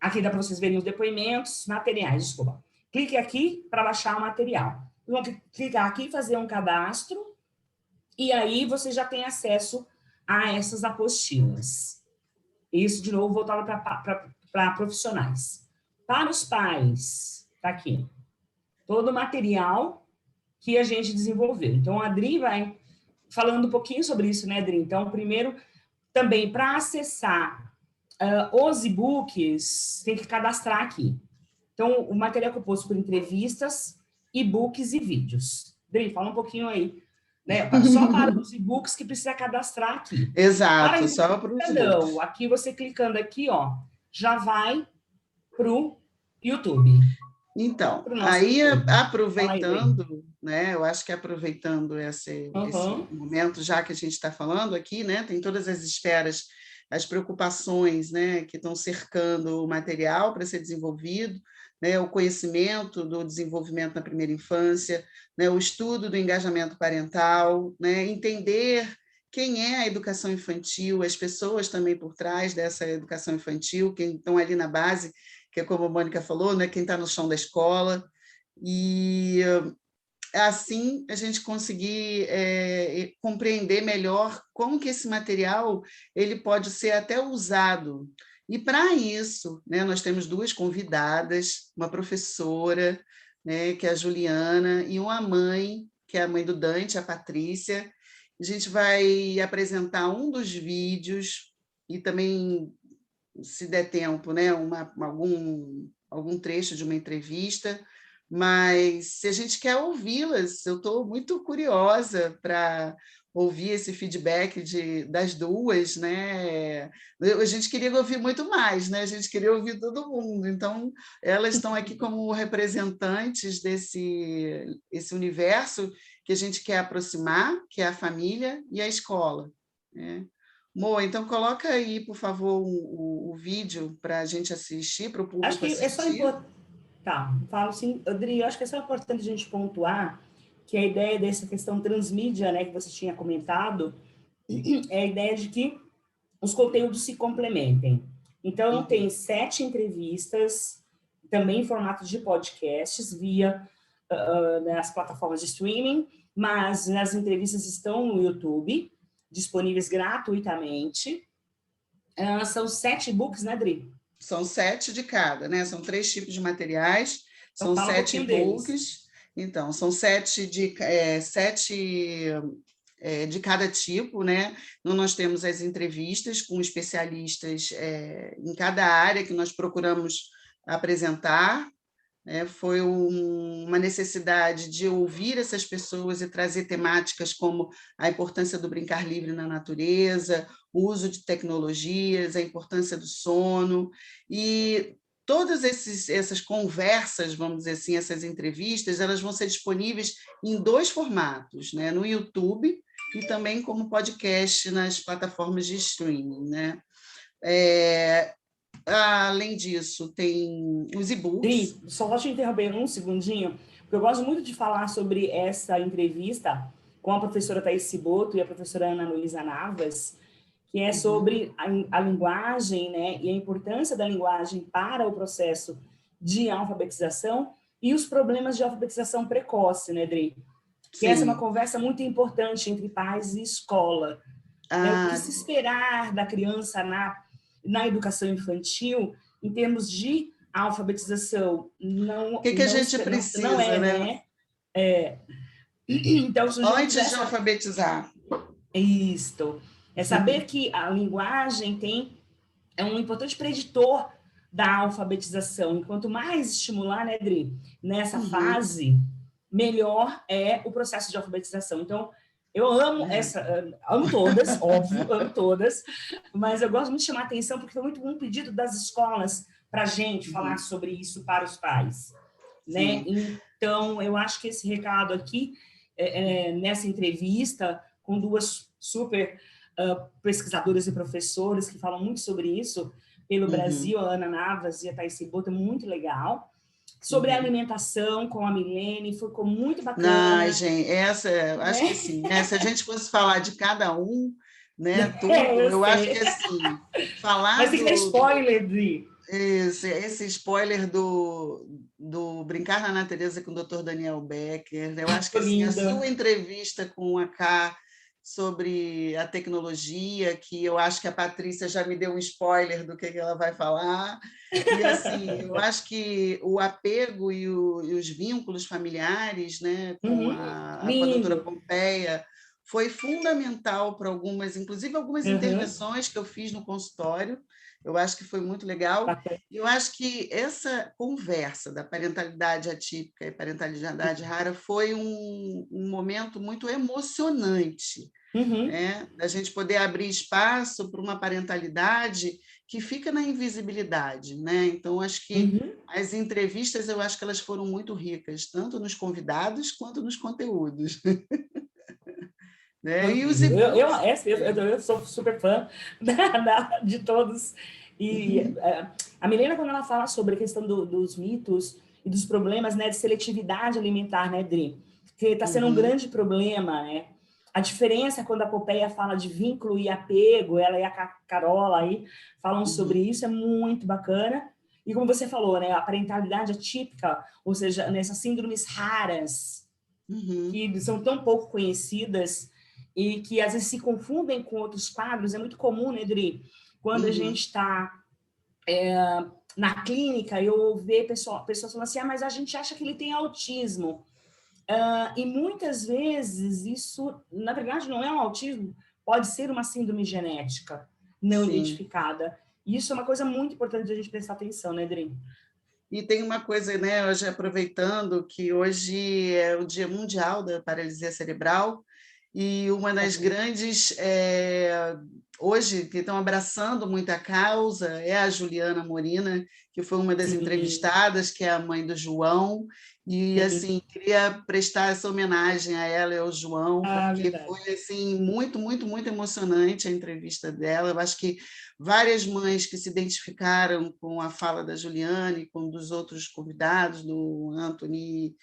Aqui dá para vocês verem os depoimentos, materiais, desculpa. Clique aqui para baixar o material. Vão clicar aqui e fazer um cadastro, e aí você já tem acesso a essas apostilas. Isso, de novo, voltado para profissionais. Para os pais, tá aqui. Todo o material que a gente desenvolveu. Então, a Adri vai falando um pouquinho sobre isso, né, Adri? Então, primeiro, também, para acessar os e-books, tem que cadastrar aqui. Então, o material é composto por entrevistas, e-books e vídeos. Adri, fala um pouquinho aí. Né? Só para os e-books que precisa cadastrar aqui. Exato, só para os e-books. Aqui, você clicando aqui, ó, já vai para o YouTube. Então, aí aproveitando, né, eu acho que aproveitando esse momento, já que a gente está falando aqui, né, tem todas as esferas, as preocupações, né, que estão cercando o material para ser desenvolvido, né, o conhecimento do desenvolvimento na primeira infância, né, o estudo do engajamento parental, né, entender quem é a educação infantil, as pessoas também por trás dessa educação infantil, quem estão ali na base, que é como a Mônica falou, né, quem está no chão da escola, e assim a gente conseguir compreender melhor como que esse material ele pode ser até usado. E para isso, né, nós temos duas convidadas, uma professora, né, que é a Juliana, e uma mãe, que é a mãe do Dante, a Patrícia. A gente vai apresentar um dos vídeos e também, se der tempo, né, algum trecho de uma entrevista, mas se a gente quer ouvi-las, eu estou muito curiosa para ouvir esse feedback das duas, né? A gente queria ouvir muito mais, né? A gente queria ouvir todo mundo. Então, elas estão aqui como representantes esse universo que a gente quer aproximar, que é a família e a escola, né? Mo, então coloca aí, por favor, o vídeo para a gente assistir, para o público assistir. Acho que é só importante. Tá, falo sim, Adri, eu acho que é só importante a gente pontuar que a ideia dessa questão transmídia, né, que você tinha comentado, é a ideia de que os conteúdos se complementem. Então, tem 7 entrevistas, também em formato de podcasts, via nas plataformas de streaming, mas as entrevistas estão no YouTube, disponíveis gratuitamente. São 7 e-books, né, Adri? São 7 de cada, né? São 3 tipos de materiais, então, são 7 e-books. Então, são 7 de cada tipo, né? Então, nós temos as entrevistas com especialistas em cada área que nós procuramos apresentar. Foi uma necessidade de ouvir essas pessoas e trazer temáticas como a importância do brincar livre na natureza, o uso de tecnologias, a importância do sono, e todas essas conversas, vamos dizer assim, essas entrevistas, elas vão ser disponíveis em 2 formatos, né? No YouTube e também como podcast nas plataformas de streaming, né? Além disso, tem os e-books. Só vou te interromper um segundinho, porque eu gosto muito de falar sobre essa entrevista com a professora Thaís Ciboto e a professora Ana Luísa Navas, que é sobre a linguagem, né, e a importância da linguagem para o processo de alfabetização e os problemas de alfabetização precoce, né, Dri? Que essa é uma conversa muito importante entre pais e escola. Né? O que se esperar da criança na educação infantil, em termos de alfabetização, o que a gente precisa, né? Então, antes de alfabetizar. Isto. É saber que a linguagem é um importante preditor da alfabetização. E quanto mais estimular, né, Dri, nessa fase, melhor é o processo de alfabetização. Então, eu amo amo todas, óbvio, amo todas, mas eu gosto muito de chamar a atenção porque foi muito um pedido das escolas para a gente falar sobre isso para os pais, né? Então, eu acho que esse recado aqui, nessa entrevista, com duas super pesquisadoras e professoras que falam muito sobre isso pelo Brasil, a Ana Navas e a Thais Cibota, muito legal. Sobre a alimentação com a Milene, ficou muito bacana. Ai, gente, acho que assim, né? Se a gente fosse falar de cada um, né, tudo, eu acho que assim, falar Mas tem que dar spoiler, Dri. Esse spoiler do Brincar na Natureza com o Dr. Daniel Becker, eu acho que assim, a sua entrevista com a Ká sobre a tecnologia, que eu acho que a Patrícia já me deu um spoiler do que ela vai falar, e assim, eu acho que o apego e os vínculos familiares, né, com a doutora Pompeia, foi fundamental para inclusive algumas intervenções que eu fiz no consultório. Eu acho que foi muito legal. Eu acho que essa conversa da parentalidade atípica e parentalidade rara foi um momento muito emocionante, né? Da gente poder abrir espaço para uma parentalidade que fica na invisibilidade, né? Então, acho que as entrevistas, eu acho que elas foram muito ricas, tanto nos convidados quanto nos conteúdos. Né? E os eu sou super fã de todos. E a Milena, quando ela fala sobre a questão dos mitos e dos problemas, né, de seletividade alimentar, né, Dri? Que está sendo um grande problema, né? A diferença quando a Pompeia fala de vínculo e apego, ela e a Carola aí falam sobre isso, é muito bacana. E como você falou, né, a parentalidade atípica, ou seja, nessas síndromes raras, que são tão pouco conhecidas, e que às vezes se confundem com outros quadros, é muito comum, né, Dri? Quando a gente está na clínica, eu vejo pessoas falando assim, mas a gente acha que ele tem autismo. E muitas vezes isso, na verdade, não é um autismo, pode ser uma síndrome genética não identificada. E isso é uma coisa muito importante de a gente prestar atenção, né, Dri? E tem uma coisa, né, hoje aproveitando que hoje é o Dia Mundial da Paralisia Cerebral, e uma das grandes, hoje, que estão abraçando muito a causa, é a Juliana Morina, que foi uma das entrevistadas, que é a mãe do João, e assim, queria prestar essa homenagem a ela e ao João, porque foi assim, muito, muito, muito emocionante a entrevista dela. Eu acho que várias mães que se identificaram com a fala da Juliana e com dos outros convidados, do Anthony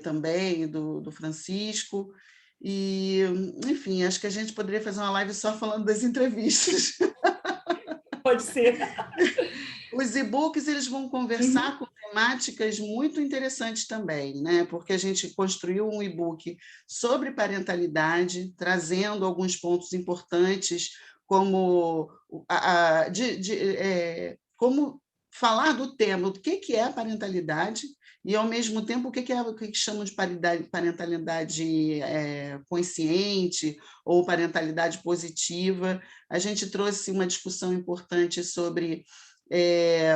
também, do Francisco. E, enfim, acho que a gente poderia fazer uma live só falando das entrevistas. Pode ser. Os e-books, eles vão conversar com temáticas muito interessantes também, né? Porque a gente construiu um e-book sobre parentalidade, trazendo alguns pontos importantes, como, como falar do tema, o que é a parentalidade, e, ao mesmo tempo, o que chamam de parentalidade consciente ou parentalidade positiva. A gente trouxe uma discussão importante sobre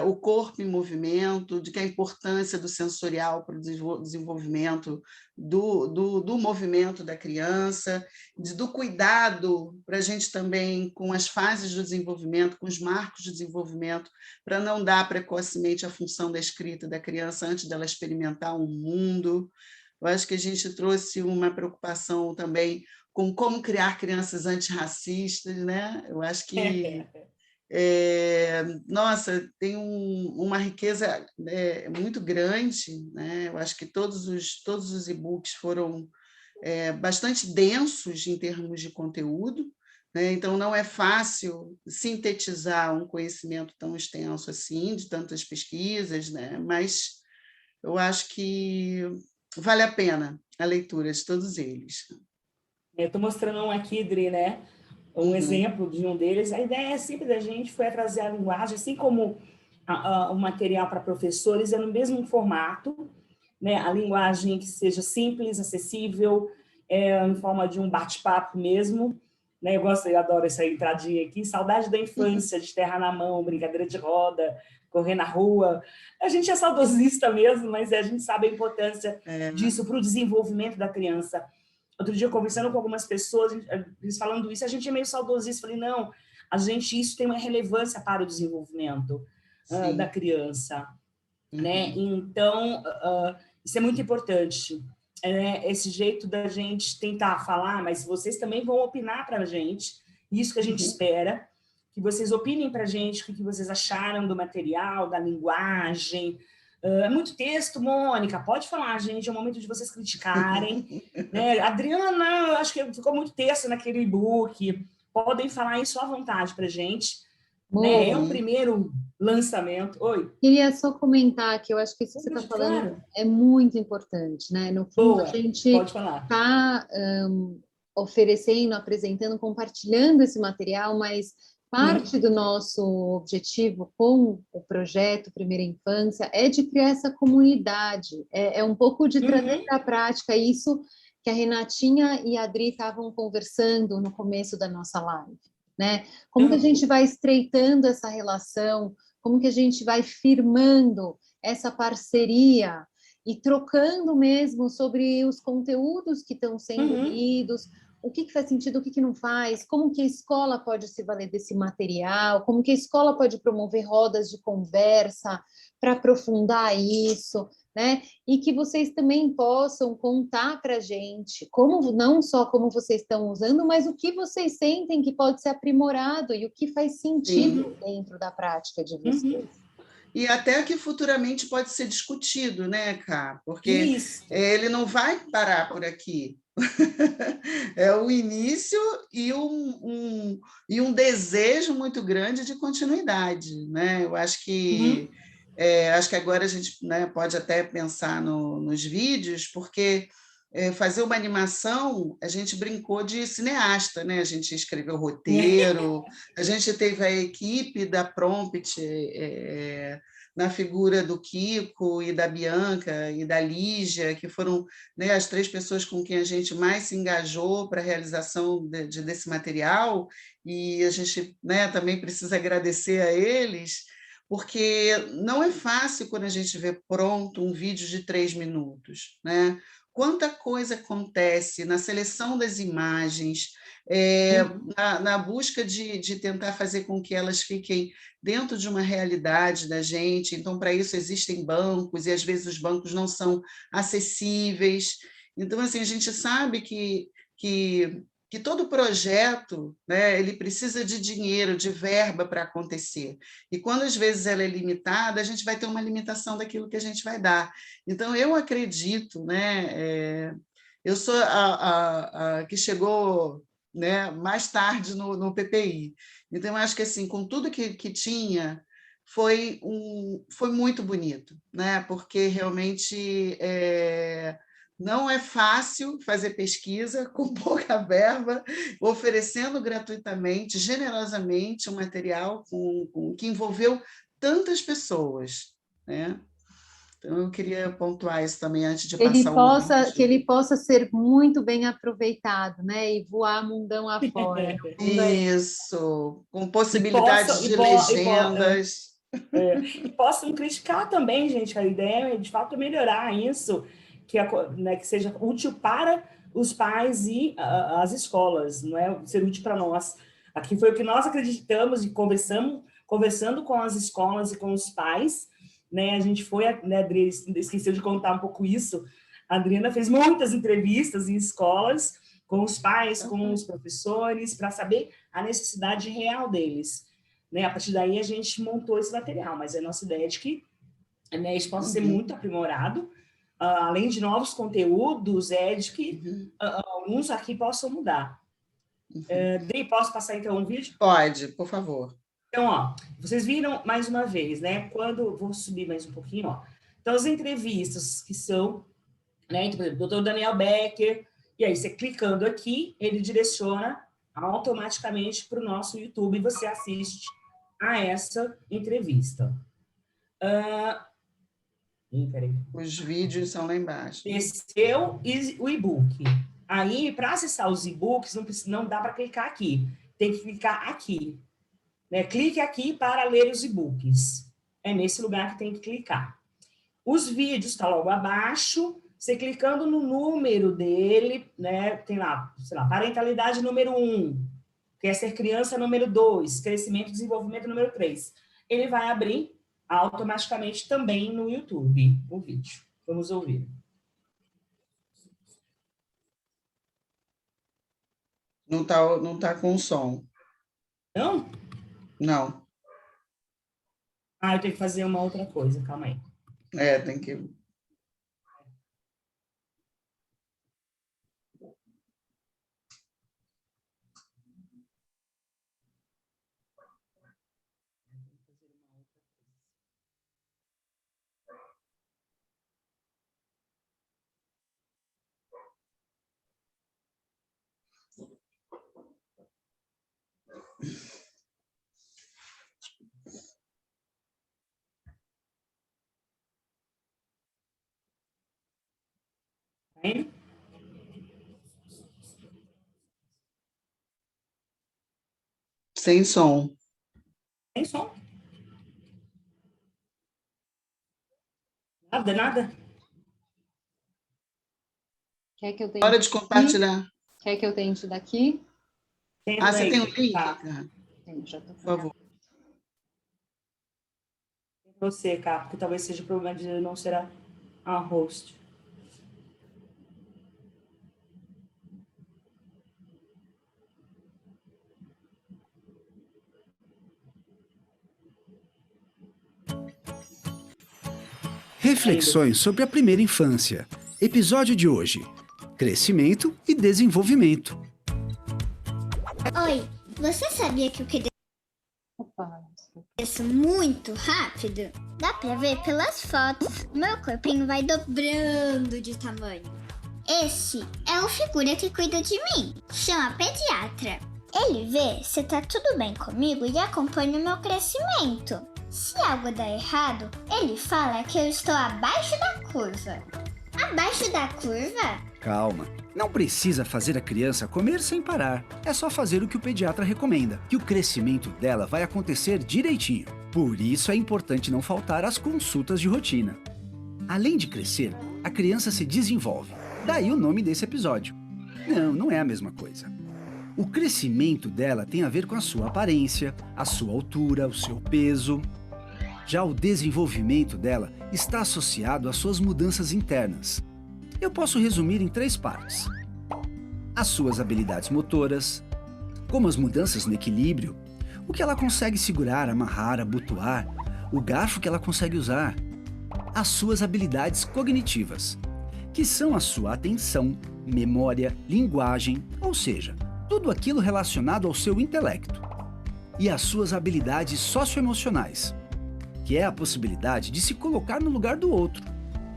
o corpo em movimento, de que a importância do sensorial para o desenvolvimento do movimento da criança, do cuidado para a gente também com as fases do desenvolvimento, com os marcos de desenvolvimento, para não dar precocemente a função da escrita da criança antes dela experimentar um mundo. Eu acho que a gente trouxe uma preocupação também com como criar crianças antirracistas, né? Eu acho que nossa, tem uma riqueza muito grande, né? Eu acho que todos os e-books foram bastante densos em termos de conteúdo, né? Então não é fácil sintetizar um conhecimento tão extenso assim, de tantas pesquisas, né? Mas eu acho que vale a pena a leitura de todos eles. Eu estou mostrando um aqui, Dri, né? Um exemplo de um deles. A ideia sempre da gente foi trazer a linguagem, assim como o material para professores, é no mesmo formato, né? A linguagem que seja simples, acessível, em forma de um bate-papo mesmo, né? Eu adoro essa entradinha aqui, saudade da infância, de terra na mão, brincadeira de roda, correr na rua. A gente é saudosista mesmo, mas a gente sabe a importância disso para o desenvolvimento da criança. Outro dia, conversando com algumas pessoas, eles falando isso, a gente é meio saudosista. Falei, não, isso tem uma relevância para o desenvolvimento da criança. Né? Então, isso é muito importante. Esse jeito da gente tentar falar, mas vocês também vão opinar para a gente, isso que a gente espera, que vocês opinem para a gente o que vocês acharam do material, da linguagem. É muito texto, Mônica, pode falar, gente, é o momento de vocês criticarem. Né? Adriana, eu acho que ficou muito texto naquele e-book, podem falar isso à vontade para a gente. Né? É um primeiro lançamento. Oi. Queria só comentar que eu acho que isso que você está falando é muito importante, né? No fundo, a gente está oferecendo, apresentando, compartilhando esse material, mas parte do nosso objetivo com o projeto Primeira Infância é de criar essa comunidade, é um pouco de trazer para a prática isso que a Renatinha e a Adri estavam conversando no começo da nossa live. Né? Como que a gente vai estreitando essa relação, como que a gente vai firmando essa parceria e trocando mesmo sobre os conteúdos que estão sendo lidos, o que faz sentido, o que não faz, como que a escola pode se valer desse material, como que a escola pode promover rodas de conversa para aprofundar isso, né? E que vocês também possam contar para a gente, não só como vocês estão usando, mas o que vocês sentem que pode ser aprimorado e o que faz sentido dentro da prática de vocês. E até que futuramente pode ser discutido, né, Cá? Porque ele não vai parar por aqui. É o início e um desejo muito grande de continuidade, né? Eu acho que agora a gente, né, pode até pensar nos vídeos, porque fazer uma animação, a gente brincou de cineasta, né? A gente escreveu roteiro, a gente teve a equipe da Prompt na figura do Kiko e da Bianca e da Lígia, que foram, né, as 3 pessoas com quem a gente mais se engajou para a realização desse material, e a gente, né, também precisa agradecer a eles, porque não é fácil quando a gente vê pronto um vídeo de 3 minutos, né? Quanta coisa acontece na seleção das imagens, na busca de tentar fazer com que elas fiquem dentro de uma realidade da gente. Então, para isso, existem bancos, e às vezes os bancos não são acessíveis. Então, assim, a gente sabe que todo projeto, né, ele precisa de dinheiro, de verba para acontecer. E quando, às vezes, ela é limitada, a gente vai ter uma limitação daquilo que a gente vai dar. Então, eu acredito, né, eu sou a que chegou, né, mais tarde no PPI. Então, eu acho que, assim, com tudo que tinha, foi muito bonito, né, porque realmente não é fácil fazer pesquisa com pouca verba, oferecendo gratuitamente, generosamente, um material que envolveu tantas pessoas, né? Então, eu queria pontuar isso também antes de passar que ele possa ser muito bem aproveitado, né? E voar mundão afora. Isso, com possibilidades de legendas. E possam criticar também, gente. A ideia é, de fato, melhorar isso, né, que seja útil para os pais e as escolas, não é ser útil para nós. Aqui foi o que nós acreditamos e conversando com as escolas e com os pais, né? A gente foi, né, Adri, esqueceu de contar um pouco isso. A Adriana fez muitas entrevistas em escolas com os pais, com os professores, para saber a necessidade real deles. Né? A partir daí, a gente montou esse material, mas a nossa ideia é de que, né, isso possa ser muito aprimorado, além de novos conteúdos, de que alguns aqui possam mudar. Dri, posso passar, então, um vídeo? Pode, por favor. Então, ó, vocês viram mais uma vez, né? Vou subir mais um pouquinho, ó. Então, as entrevistas que são, né, então, por exemplo, Dr. Daniel Becker, e aí você clicando aqui, ele direciona automaticamente para o nosso YouTube e você assiste a essa entrevista. Peraí. Os vídeos são lá embaixo. Desceu o e-book. Aí, para acessar os e-books, não dá para clicar aqui. Tem que clicar aqui. Né? Clique aqui para ler os e-books. É nesse lugar que tem que clicar. Os vídeos estão logo abaixo. Você clicando no número dele, né? Tem lá, sei lá, parentalidade número 1, quer ser criança número 2, crescimento e desenvolvimento número 3. Ele vai abrir automaticamente também no YouTube o vídeo. Vamos ouvir. Não tá com som. Não? Não. Eu tenho que fazer uma outra coisa, calma aí. Tem que... Sem som. Sem som? Nada? Quer que eu tente? Hora de compartilhar. Quer que eu tente daqui? Você tem um link? Tá. Tenho, já tô Por favor. Você, Cá, porque talvez seja o problema de não ser a host. Reflexões sobre a primeira infância. Episódio de hoje: crescimento e desenvolvimento. Oi, você sabia que eu cresço muito rápido? Dá pra ver pelas fotos, meu corpinho vai dobrando de tamanho. Esse é o figura que cuida de mim, chama pediatra. Ele vê se tá tudo bem comigo e acompanha o meu crescimento. Se algo dá errado, ele fala que eu estou abaixo da curva. Abaixo da curva? Calma, não precisa fazer a criança comer sem parar. É só fazer o que o pediatra recomenda, que o crescimento dela vai acontecer direitinho. Por isso é importante não faltar às consultas de rotina. Além de crescer, a criança se desenvolve. Daí o nome desse episódio. Não é a mesma coisa. O crescimento dela tem a ver com a sua aparência, a sua altura, o seu peso. Já o desenvolvimento dela está associado às suas mudanças internas. Eu posso resumir em 3 partes. As suas habilidades motoras, como as mudanças no equilíbrio, o que ela consegue segurar, amarrar, abotoar, o garfo que ela consegue usar. As suas habilidades cognitivas, que são a sua atenção, memória, linguagem, ou seja, tudo aquilo relacionado ao seu intelecto. E as suas habilidades socioemocionais, que é a possibilidade de se colocar no lugar do outro.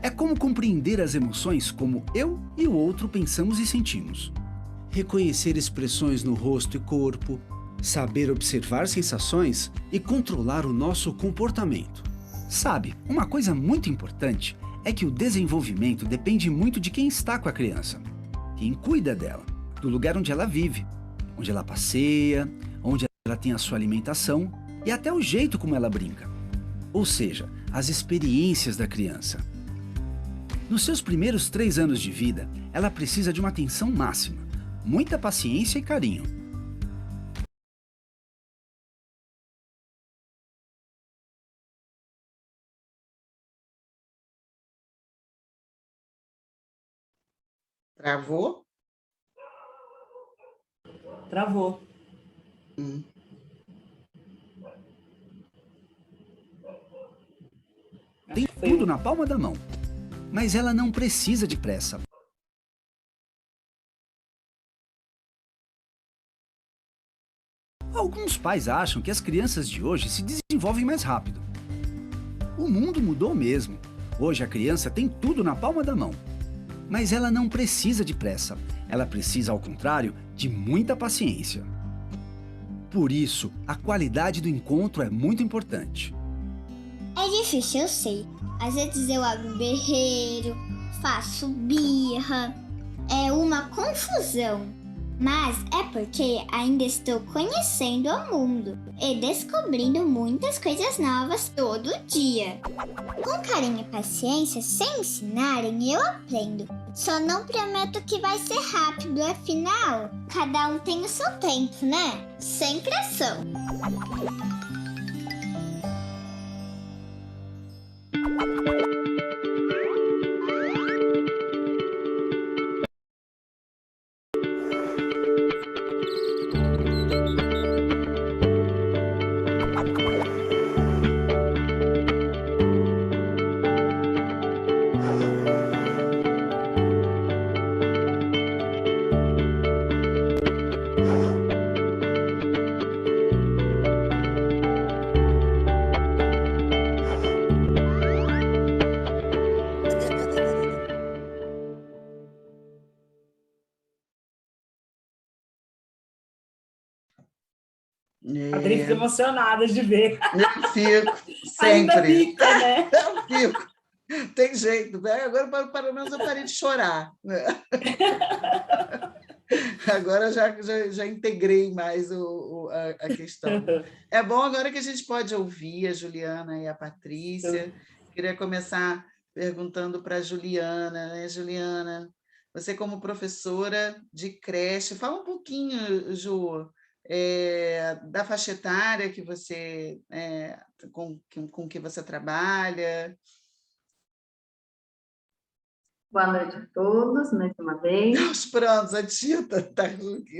É como compreender as emoções como eu e o outro pensamos e sentimos. Reconhecer expressões no rosto e corpo, saber observar sensações e controlar o nosso comportamento. Sabe, uma coisa muito importante é que o desenvolvimento depende muito de quem está com a criança, quem cuida dela, do lugar onde ela vive, onde ela passeia, onde ela tem a sua alimentação e até o jeito como ela brinca. Ou seja, as experiências da criança. Nos seus primeiros 3 anos de vida, ela precisa de uma atenção máxima, muita paciência e carinho. Travou? Travou. Tem tudo na palma da mão, mas ela não precisa de pressa. Alguns pais acham que as crianças de hoje se desenvolvem mais rápido. O mundo mudou mesmo. Hoje a criança tem tudo na palma da mão. Mas ela não precisa de pressa. Ela precisa, ao contrário, de muita paciência. Por isso, a qualidade do encontro é muito importante. É difícil, eu sei. Às vezes eu abro berreiro, faço birra. é uma confusão. Mas é porque ainda estou conhecendo o mundo e descobrindo muitas coisas novas todo dia. Com carinho e paciência, sem ensinarem, eu aprendo. Só não prometo que vai ser rápido, afinal, cada um tem o seu tempo, né? Sem pressão. A Adri fica emocionada de ver. Eu fico, Ainda sempre. fica, né? Eu fico. Tem jeito, né? Agora, pelo menos, eu parei de chorar. Né? Agora já integrei mais a questão. É bom agora que a gente pode ouvir a Juliana e a Patrícia. Queria começar perguntando para a Juliana, né? Juliana, você como professora de creche, fala um pouquinho, Ju, da faixa etária que você, com que você trabalha. Boa noite a todos, mais uma vez. Os prontos, a tia tá aqui.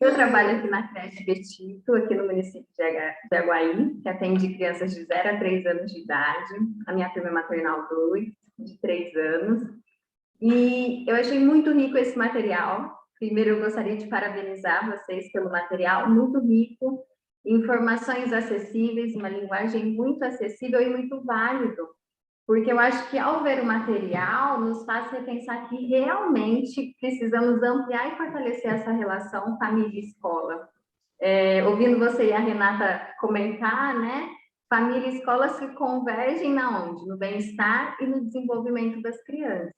Eu trabalho aqui na creche Betito, aqui no município de Aguaí, que atende crianças de 0 a 3 anos de idade. A minha turma é maternal 2, de 3 anos. E eu achei muito rico esse material. Primeiro, eu gostaria de parabenizar vocês pelo material, muito rico, informações acessíveis, uma linguagem muito acessível e muito válido. Porque eu acho que, ao ver o material, nos faz repensar que realmente precisamos ampliar e fortalecer essa relação família e escola. Ouvindo você e a Renata comentar, né? Família e escola se convergem na onde? No bem-estar e no desenvolvimento das crianças.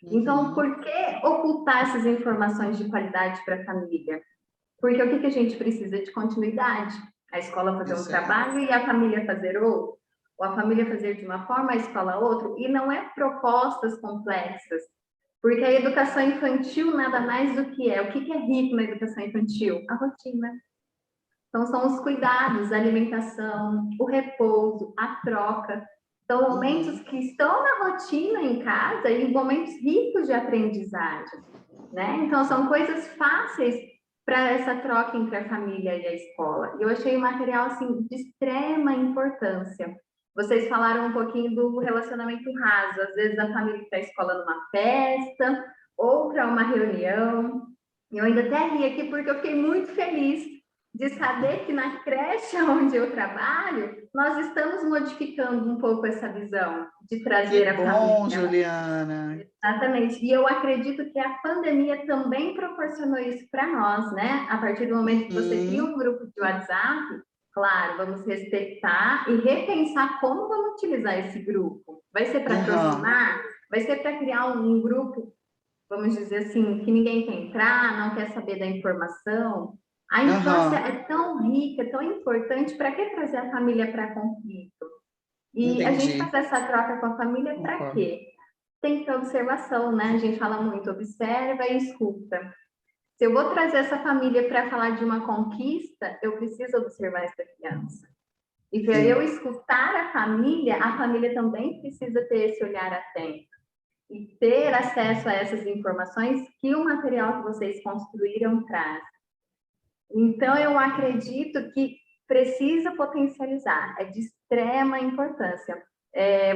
Então, por que ocultar essas informações de qualidade para a família? Porque o que a gente precisa de continuidade? A escola fazer um trabalho e a família fazer outro? Ou a família fazer de uma forma, a escola outro? E não é propostas complexas. Porque a educação infantil nada mais do que é. O que é rico na educação infantil? A rotina. Então, são os cuidados, a alimentação, o repouso, a troca. São momentos que estão na rotina em casa e momentos ricos de aprendizagem, né? Então, são coisas fáceis para essa troca entre a família e a escola. E eu achei o material, assim, de extrema importância. Vocês falaram um pouquinho do relacionamento raso. Às vezes, a família está à escola numa festa ou para uma reunião. Eu ainda até ri aqui porque eu fiquei muito feliz de saber que na creche onde eu trabalho, nós estamos modificando um pouco essa visão de trazer a família. Bom, Juliana. Exatamente. E eu acredito que a pandemia também proporcionou isso para nós, né? A partir do momento que você cria um grupo de WhatsApp, claro, vamos respeitar e repensar como vamos utilizar esse grupo. Vai ser para aproximar? Vai ser para criar um grupo, vamos dizer assim, que ninguém quer entrar, não quer saber da informação? A infância é tão rica, tão importante, para que trazer a família para conflito? E a gente fazer essa troca com a família para quê? Tem que ter observação, né? A gente fala muito, observa e escuta. Se eu vou trazer essa família para falar de uma conquista, eu preciso observar essa criança. E para eu escutar a família também precisa ter esse olhar atento. E ter acesso a essas informações que o material que vocês construíram traz. Então, eu acredito que precisa potencializar, é de extrema importância.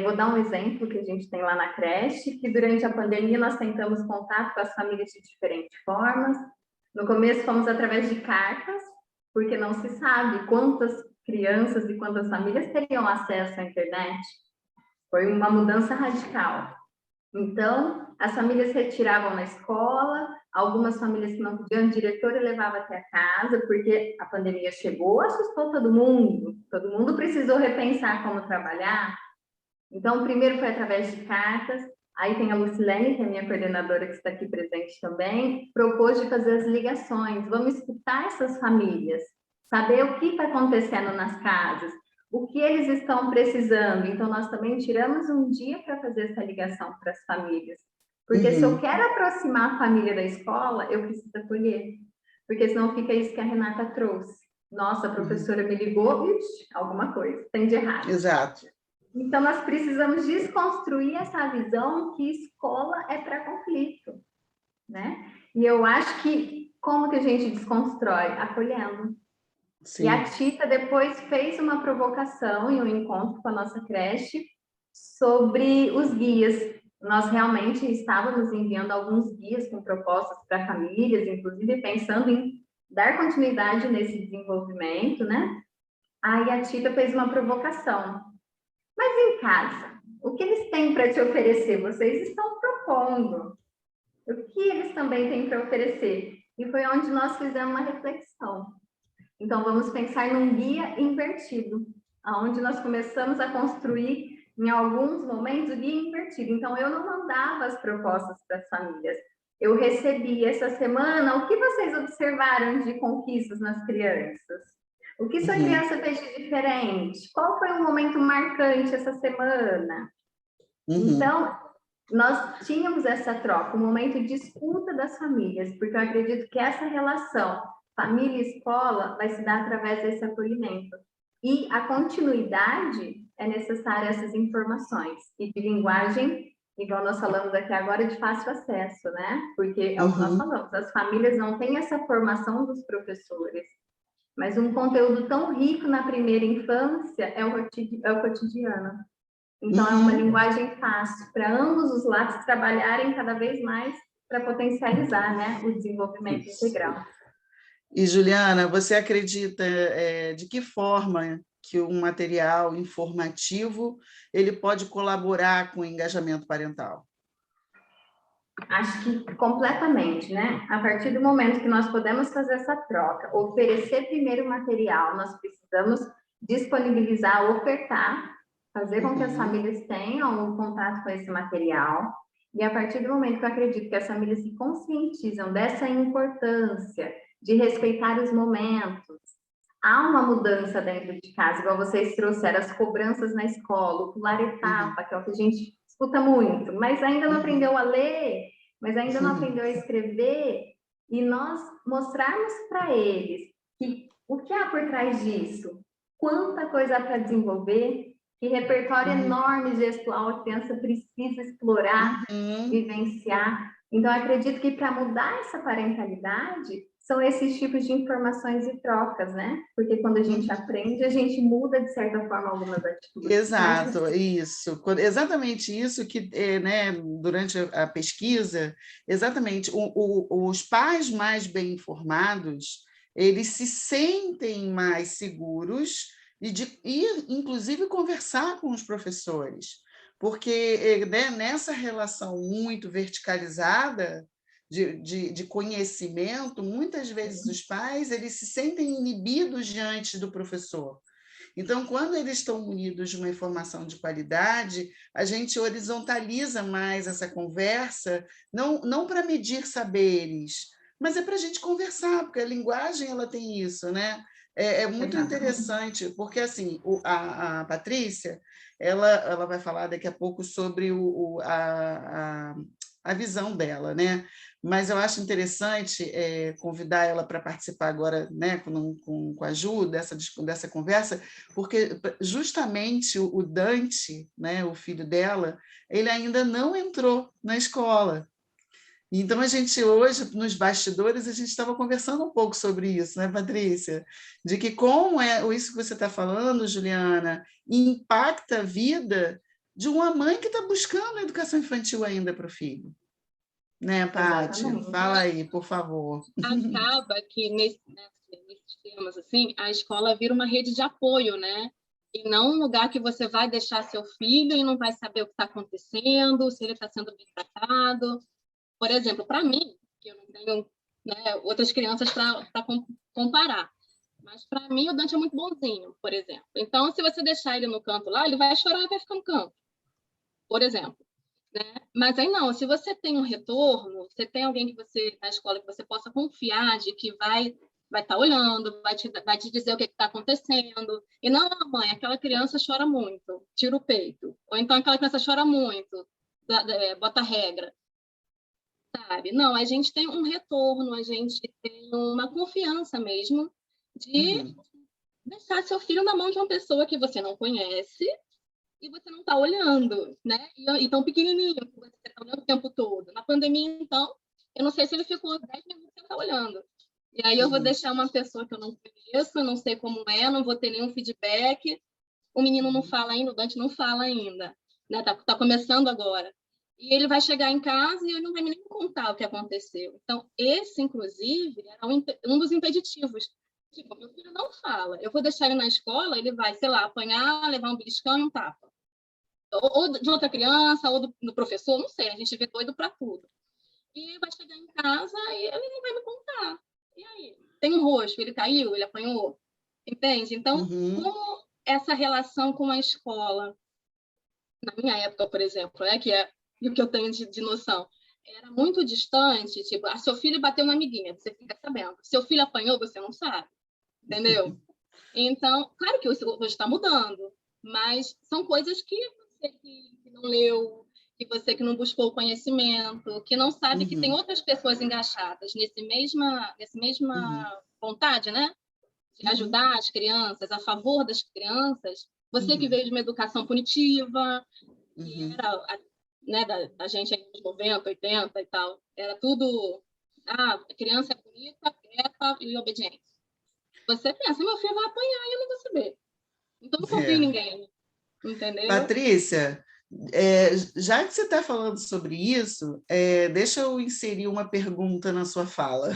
Vou dar um exemplo que a gente tem lá na creche, que durante a pandemia nós tentamos contato com as famílias de diferentes formas. No começo fomos através de cartas, porque não se sabe quantas crianças e quantas famílias teriam acesso à internet. Foi uma mudança radical. Então, as famílias retiravam na escola, algumas famílias que não podiam, o diretor levava até a casa, porque a pandemia chegou, assustou todo mundo precisou repensar como trabalhar. Então, primeiro foi através de cartas, Aí tem a Lucilene, que é minha coordenadora, que está aqui presente também, propôs de fazer as ligações. Vamos escutar essas famílias, saber o que está acontecendo nas casas, o que eles estão precisando. Então, nós também tiramos um dia para fazer essa ligação para as famílias. Porque se eu quero aproximar a família da escola, eu preciso acolher. Porque senão fica isso que a Renata trouxe. Nossa, a professora me ligou, alguma coisa tem de errado. Exato. Então, nós precisamos desconstruir essa visão que escola é para conflito, né? E eu acho que, como que a gente desconstrói? Acolhendo. Sim. E a Tita depois fez uma provocação em um encontro com a nossa creche sobre os guias. Nós realmente estávamos enviando alguns guias com propostas para famílias, inclusive pensando em dar continuidade nesse desenvolvimento, né? Aí a Tita fez uma provocação. Mas em casa, o que eles têm para te oferecer? Vocês estão propondo. O que eles também têm para oferecer? E foi onde nós fizemos uma reflexão. Então, vamos pensar num guia invertido, onde nós começamos a construir, em alguns momentos, o guia invertido. Então, eu não mandava as propostas para as famílias. Eu recebi essa semana, o que vocês observaram de conquistas nas crianças? O que sua criança fez de diferente? Qual foi um momento marcante essa semana? Então, nós tínhamos essa troca, um momento de escuta das famílias, porque eu acredito que essa relação família e escola vai se dar através desse acolhimento. E a continuidade é necessária essas informações. E de linguagem, igual nós falamos aqui agora, de fácil acesso, né? Porque é o que nós falamos, as famílias não têm essa formação dos professores. Mas um conteúdo tão rico na primeira infância é o cotidiano. Então, é uma linguagem fácil para ambos os lados trabalharem cada vez mais para potencializar, né, o desenvolvimento integral. E, Juliana, você acredita de que forma que um material informativo ele pode colaborar com o engajamento parental? Acho que completamente, né? A partir do momento que nós podemos fazer essa troca, oferecer primeiro o material, nós precisamos disponibilizar, ofertar, fazer com que as famílias tenham um contato com esse material. E a partir do momento que eu acredito que as famílias se conscientizam dessa importância de respeitar os momentos, há uma mudança dentro de casa, igual vocês trouxeram, as cobranças na escola, o pular etapa, que é o que a gente escuta muito, mas ainda não aprendeu a ler, mas ainda não aprendeu a escrever, e nós mostrarmos para eles que o que há por trás disso, quanta coisa há para desenvolver, que repertório enorme gestual a criança precisa explorar, vivenciar. Então, acredito que para mudar essa parentalidade, são esses tipos de informações e trocas, né? Porque quando a gente aprende, a gente muda, de certa forma, algumas atitudes. Exato, isso. Exatamente isso que, né, durante a pesquisa, exatamente, os pais mais bem informados, eles se sentem mais seguros e inclusive, conversar com os professores. Porque nessa relação muito verticalizada, de conhecimento, muitas vezes os pais eles se sentem inibidos diante do professor. Então, quando eles estão munidos de uma informação de qualidade, a gente horizontaliza mais essa conversa, não para medir saberes, mas é para a gente conversar, porque a linguagem ela tem isso, né? É muito interessante, porque assim, a Patrícia ela vai falar daqui a pouco sobre a visão dela, né? Mas eu acho interessante convidar ela para participar agora, né, com a Ju, dessa conversa, porque justamente o Dante, né, o filho dela, ele ainda não entrou na escola. Então, a gente hoje, nos bastidores, a gente estava conversando um pouco sobre isso, né, Patrícia? De que como isso que você está falando, Juliana, impacta a vida de uma mãe que está buscando a educação infantil ainda para o filho. Né, Paty? Fala aí, por favor. Acaba que, nesses temas, assim, a escola vira uma rede de apoio, né? E não um lugar que você vai deixar seu filho e não vai saber o que está acontecendo, se ele está sendo bem tratado. Por exemplo, para mim, que eu não tenho, né, outras crianças para comparar, mas para mim o Dante é muito bonzinho, por exemplo. Então, se você deixar ele no canto lá, ele vai chorar e vai ficar no canto, por exemplo. né? Mas aí não, se você tem um retorno, você tem alguém que você na escola que você possa confiar de que vai estar olhando, vai te dizer o que está acontecendo. E não, mãe, aquela criança chora muito, tira o peito. Ou então aquela criança chora muito, bota regra, sabe? Não, a gente tem um retorno, a gente tem uma confiança mesmo de deixar seu filho na mão de uma pessoa que você não conhece e você não está olhando, né? E tão pequenininho, que você está olhando o tempo todo. Na pandemia, então, eu não sei se ele ficou 10 minutos sem estar olhando. E aí eu vou deixar uma pessoa que eu não conheço, não sei como é, não vou ter nenhum feedback. O menino não fala ainda, o Dante não fala ainda, né? Tá começando agora. E ele vai chegar em casa e ele não vai nem contar o que aconteceu. Então, esse, inclusive, era um dos impeditivos. Tipo, meu filho não fala. Eu vou deixar ele na escola, ele vai, sei lá, apanhar, levar um beliscão e um tapa. Ou de outra criança, ou do professor, não sei. A gente vê doido para tudo. E vai chegar em casa e ele não vai me contar. E aí? Tem um rosto, ele caiu, ele apanhou. Entende? Então, como essa relação com a escola, na minha época, por exemplo, que é o que eu tenho de noção, era muito distante, tipo, seu filho bateu uma amiguinha, você fica sabendo. Seu filho apanhou, você não sabe. Entendeu? Então, claro que hoje está mudando, mas são coisas que você que não leu, que você que não buscou o conhecimento, que não sabe que tem outras pessoas engajadas nessa mesma vontade, né? De ajudar as crianças, a favor das crianças. Você que veio de uma educação punitiva, que era né, da gente aí nos 90, 80 e tal, era tudo... a criança é bonita, quieta e obediente. Você pensa, meu filho vai apanhar e eu não vou saber. Então, não confio em ninguém. Entendeu? Patrícia, já que você está falando sobre isso, deixa eu inserir uma pergunta na sua fala.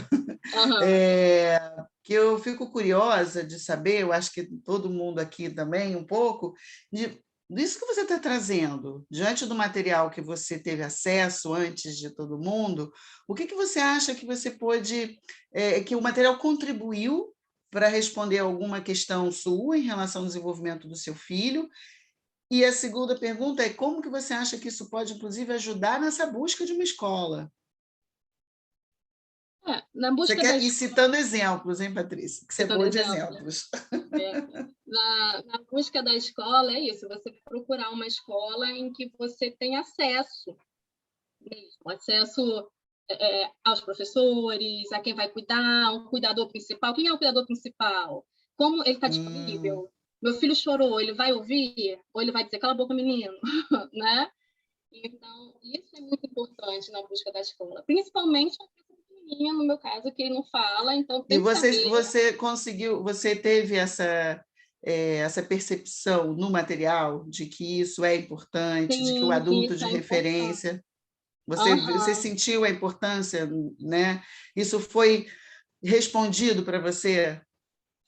Que eu fico curiosa de saber, eu acho que todo mundo aqui também, um pouco, disso que você está trazendo, diante do material que você teve acesso antes de todo mundo, o que você acha que você pôde, que o material contribuiu para responder alguma questão sua em relação ao desenvolvimento do seu filho? E a segunda pergunta é como que você acha que isso pode, inclusive, ajudar nessa busca de uma escola? Na busca você quer ir citando exemplos, hein, Patrícia? Que você é boa de exemplos. Na busca da escola, é isso, você procurar uma escola em que você tem acesso mesmo, acesso aos professores, a quem vai cuidar, um cuidador principal. Quem é o cuidador principal? Como ele está disponível? Meu filho chorou, ele vai ouvir? Ou ele vai dizer, cala a boca, menino? Né? Então, isso é muito importante na busca da escola, principalmente a pequenininha, no meu caso, que ele não fala, então tem que saber... você conseguiu, você teve essa percepção no material de que isso é importante, de que o adulto de referência... Você sentiu a importância, né? Isso foi respondido para você?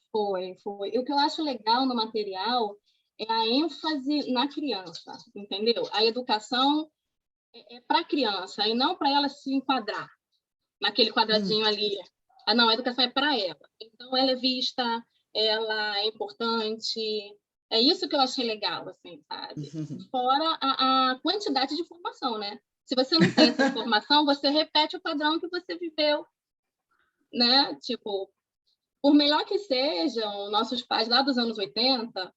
Foi. E o que eu acho legal no material é a ênfase na criança, entendeu? A educação é para a criança e não para ela se enquadrar naquele quadradinho ali. Não, a educação é para ela. Então, ela é vista, ela é importante. É isso que eu achei legal, assim, sabe? Fora a quantidade de informação, né? Se você não tem essa informação, você repete o padrão que você viveu, né? Tipo, por melhor que sejam, nossos pais lá dos anos 80,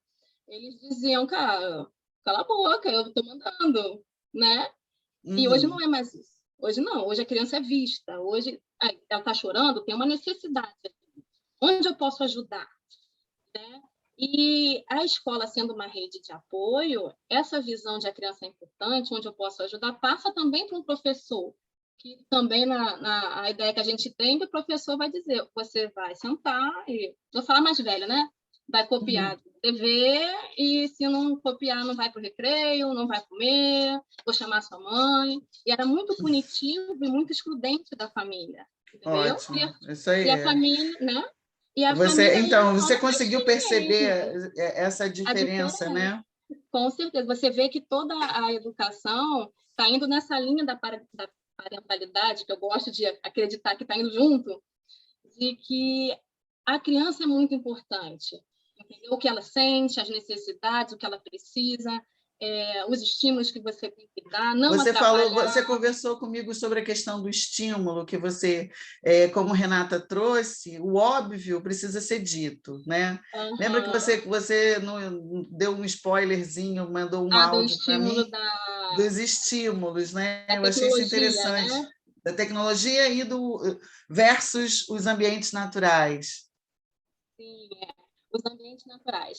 eles diziam, cara, cala a boca, eu estou mandando, né? E hoje não é mais isso. Hoje não, hoje a criança é vista, hoje ela está chorando, tem uma necessidade. Onde eu posso ajudar? Né? E a escola sendo uma rede de apoio, essa visão de a criança é importante, onde eu posso ajudar, passa também para um professor, que também a ideia que a gente tem, que o professor vai dizer, você vai sentar e... Vou falar mais velho, né? Vai copiar o dever e se não copiar, não vai para o recreio, não vai comer, vou chamar sua mãe. E era muito punitivo e muito excludente da família. Entendeu? Ótimo, isso aí. E a família, né? Você conseguiu perceber essa diferença, né? Com certeza. Você vê que toda a educação está indo nessa linha da parentalidade, que eu gosto de acreditar que está indo junto, de que a criança é muito importante. Entendeu? O que ela sente, as necessidades, o que ela precisa. os estímulos que você tem que dar, não Você atrapalhar. você conversou comigo sobre a questão do estímulo, que você, como Renata trouxe, o óbvio precisa ser dito, né? Lembra que você não deu um spoilerzinho, mandou um áudio para mim dos estímulos, né? Eu achei isso interessante. Né? Da tecnologia e versus os ambientes naturais. Sim, os ambientes naturais.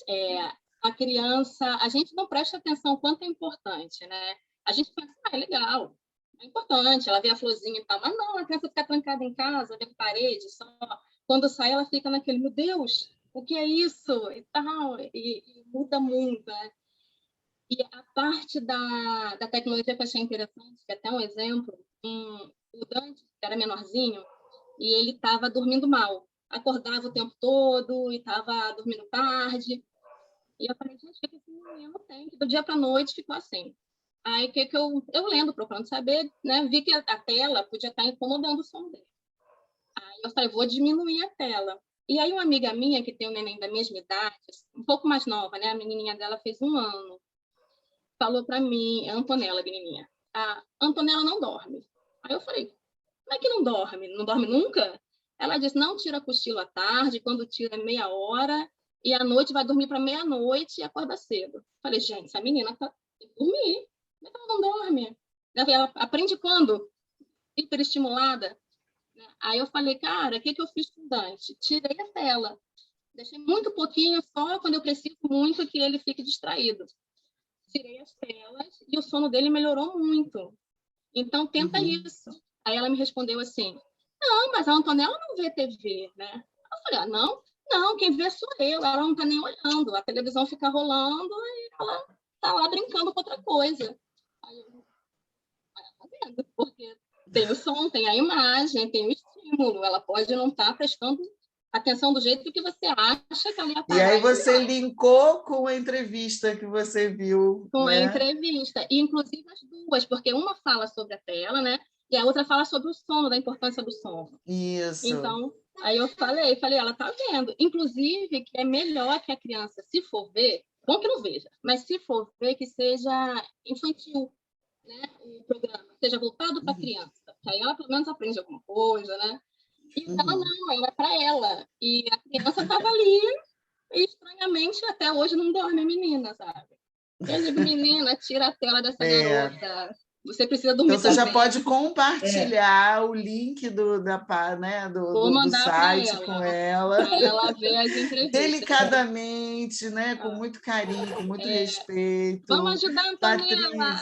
A criança, a gente não presta atenção quanto é importante, né? A gente pensa, é legal, é importante, ela vê a florzinha e tal, mas não, a criança fica trancada em casa, vê parede, só. Quando sai, ela fica naquele, meu Deus, o que é isso? E tal, e muda muito, né? E a parte da tecnologia que eu achei interessante, que é até um exemplo, o Dante, que era menorzinho, e ele estava dormindo mal, acordava o tempo todo e estava dormindo tarde. E eu falei, gente, o que esse menino tem? Do dia para a noite ficou assim. Aí, que eu lendo, procurando saber, né? Vi que a tela podia estar incomodando o sono dele. Aí eu falei, vou diminuir a tela. E aí uma amiga minha, que tem um neném da mesma idade, um pouco mais nova, né? A menininha dela fez 1 ano. Falou para mim, a Antonella, menininha, a Antonella não dorme. Aí eu falei, como é que não dorme? Não dorme nunca? Ela disse, não tira cochilo à tarde, quando tira é meia hora, e à noite vai dormir para meia-noite e acorda cedo. Falei, gente, essa menina tem que dormir. Como é que ela não dorme? Ela aprende quando? Hiperestimulada. Aí eu falei, cara, o que eu fiz com o Dante? Tirei a tela. Deixei muito pouquinho, só quando eu preciso muito que ele fique distraído. Tirei as telas e o sono dele melhorou muito. Então, tenta isso. Aí ela me respondeu assim, não, mas a Antonella não vê TV, né? Eu falei, não, quem vê sou eu. Ela não está nem olhando. A televisão fica rolando e ela está lá brincando com outra coisa. Aí eu, tá vendo? Porque tem o som, tem a imagem, tem o estímulo. Ela pode não estar prestando atenção do jeito que você acha que ela ia parar. E aí você linkou com a entrevista que você viu. Com né? a entrevista. E, inclusive, as duas, porque uma fala sobre a tela, né? E a outra fala sobre o sono, da importância do sono. Isso. Então, aí eu falei, ela tá vendo. Inclusive, que é melhor que a criança, se for ver, bom que não veja, mas se for ver, que seja infantil, né? O programa, seja voltado para a criança. Que aí ela, pelo menos, aprende alguma coisa, né? E ela não, ela é para ela. E a criança estava ali, e estranhamente, até hoje não dorme a menina, sabe? Eu digo, menina, tira a tela dessa garota. Você precisa dormir Então, você já também. pode compartilhar o link do site com ela. Para ela ver as entrevistas. Delicadamente, né? Com muito carinho, com muito respeito. Vamos ajudar a Antonella.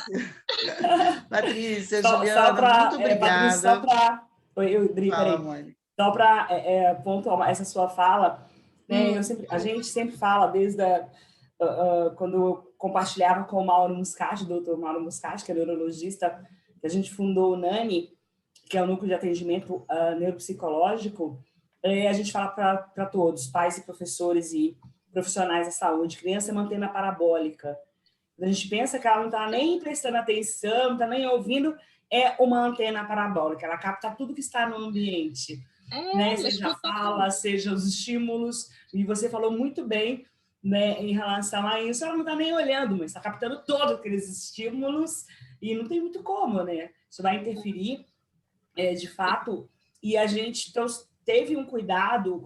Patrícia, Juliana, muito obrigada. Só para pontuar essa sua fala, né? A gente sempre fala, desde quando eu compartilhava com o Mauro Muscati, o doutor Mauro Muscati, que é neurologista, que a gente fundou o NANI, que é o Núcleo de Atendimento Neuropsicológico, a gente fala para todos, pais e professores e profissionais da saúde, criança é uma antena parabólica. A gente pensa que ela não está nem prestando atenção, não está nem ouvindo, é uma antena parabólica, ela capta tudo que está no ambiente, né? Seja a fala, seja os estímulos, e você falou muito bem, né, em relação a isso, ela não está nem olhando, mas está captando todos aqueles estímulos e não tem muito como, né? Isso vai interferir, de fato, e a gente teve um cuidado,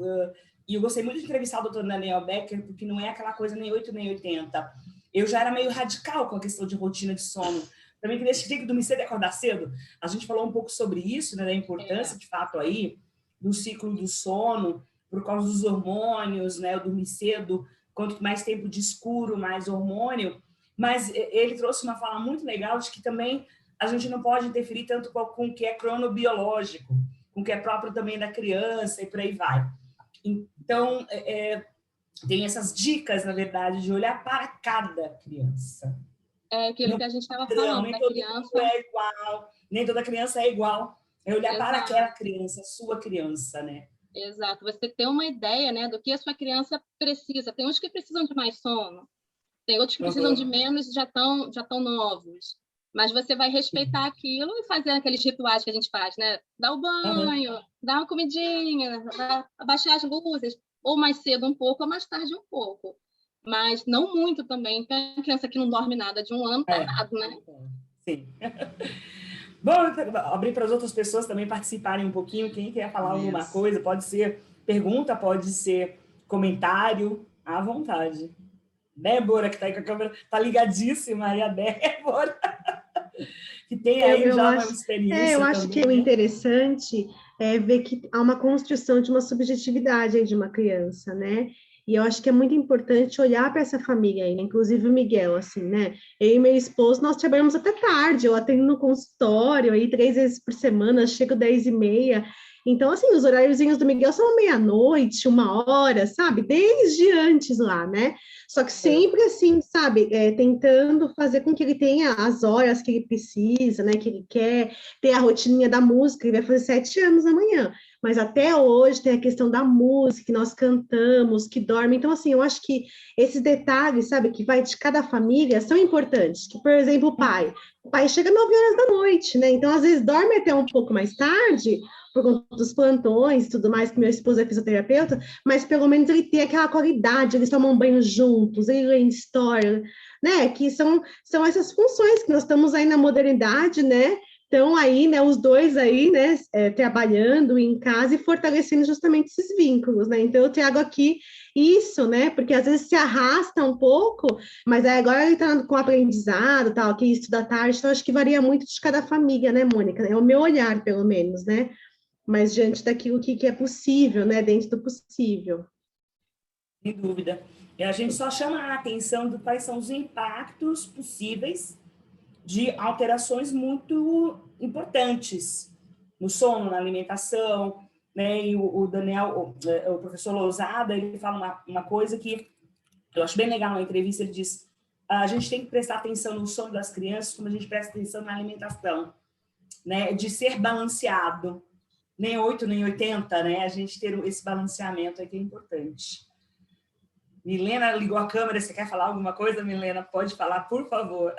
e eu gostei muito de entrevistar o doutor Daniel Becker, porque não é aquela coisa nem 8 nem 80. Eu já era meio radical com a questão de rotina de sono. Para mim, que tem que dormir cedo e acordar cedo. A gente falou um pouco sobre isso, né, da importância, de fato, aí, do ciclo do sono, por causa dos hormônios, né, o dormir cedo, quanto mais tempo de escuro, mais hormônio, mas ele trouxe uma fala muito legal de que também a gente não pode interferir tanto com o que é cronobiológico, com o que é próprio também da criança e por aí vai. Então, tem essas dicas, na verdade, de olhar para cada criança. É aquilo que a gente estava falando, nem todo mundo é igual, nem toda criança é igual. É olhar para aquela criança, sua criança, né? Exato, você ter uma ideia, né, do que a sua criança precisa. Tem uns que precisam de mais sono, tem outros que precisam de menos e já estão novos. Mas você vai respeitar aquilo e fazer aqueles rituais que a gente faz, né? Dar o banho, dar uma comidinha, abaixar as luzes, ou mais cedo um pouco, ou mais tarde um pouco. mas não muito também. Tem uma criança que não dorme nada de 1 ano, tá errado, né? Sim. Bom, abrir para as outras pessoas também participarem um pouquinho. Quem quer falar alguma coisa, pode ser pergunta, pode ser comentário, à vontade. Débora, que está aí com a câmera, está ligadíssima aí, a Débora, que tem aí uma experiência. Eu acho que o interessante é ver que há uma construção de uma subjetividade aí de uma criança, né? E eu acho que é muito importante olhar para essa família aí, né? Inclusive o Miguel, assim, né? Eu e meu esposo, nós trabalhamos até tarde, eu atendo no consultório aí 3 vezes por semana, chego 10h30. Então, assim, os horáriozinhos do Miguel são 00:30, 1h, sabe? Desde antes lá, né? Só que sempre assim, sabe? Tentando fazer com que ele tenha as horas que ele precisa, né? Que ele quer, ter a rotininha da música, ele vai fazer 7 anos amanhã. Mas até hoje tem a questão da música, que nós cantamos, que dorme. Então, assim, eu acho que esses detalhes, sabe, que vai de cada família, são importantes. Que, por exemplo, o pai chega 9h, né? Então, às vezes, dorme até um pouco mais tarde, por conta dos plantões e tudo mais, que meu esposo é fisioterapeuta, mas pelo menos ele tem aquela qualidade, eles tomam banho juntos, ele lê história, né? Que são essas funções que nós estamos aí na modernidade, né? Então, aí, né, os dois aí, né, trabalhando em casa e fortalecendo justamente esses vínculos, né? Então, eu trago aqui isso, né? Porque às vezes se arrasta um pouco, mas aí agora ele está com aprendizado, tal, que estuda à tarde, então acho que varia muito de cada família, né, Mônica? É o meu olhar, pelo menos, né? Mas diante daquilo que é possível, né? Dentro do possível. Sem dúvida. E a gente só chama a atenção de quais são os impactos possíveis de alterações muito importantes no sono, na alimentação, né? E o Daniel, o professor Lousada, ele fala uma coisa que eu acho bem legal na entrevista, ele diz: a gente tem que prestar atenção no sono das crianças como a gente presta atenção na alimentação, né? De ser balanceado, nem 8, nem 80, né? A gente ter esse balanceamento aqui é importante. Milena ligou a câmera, você quer falar alguma coisa, Milena? Pode falar, por favor.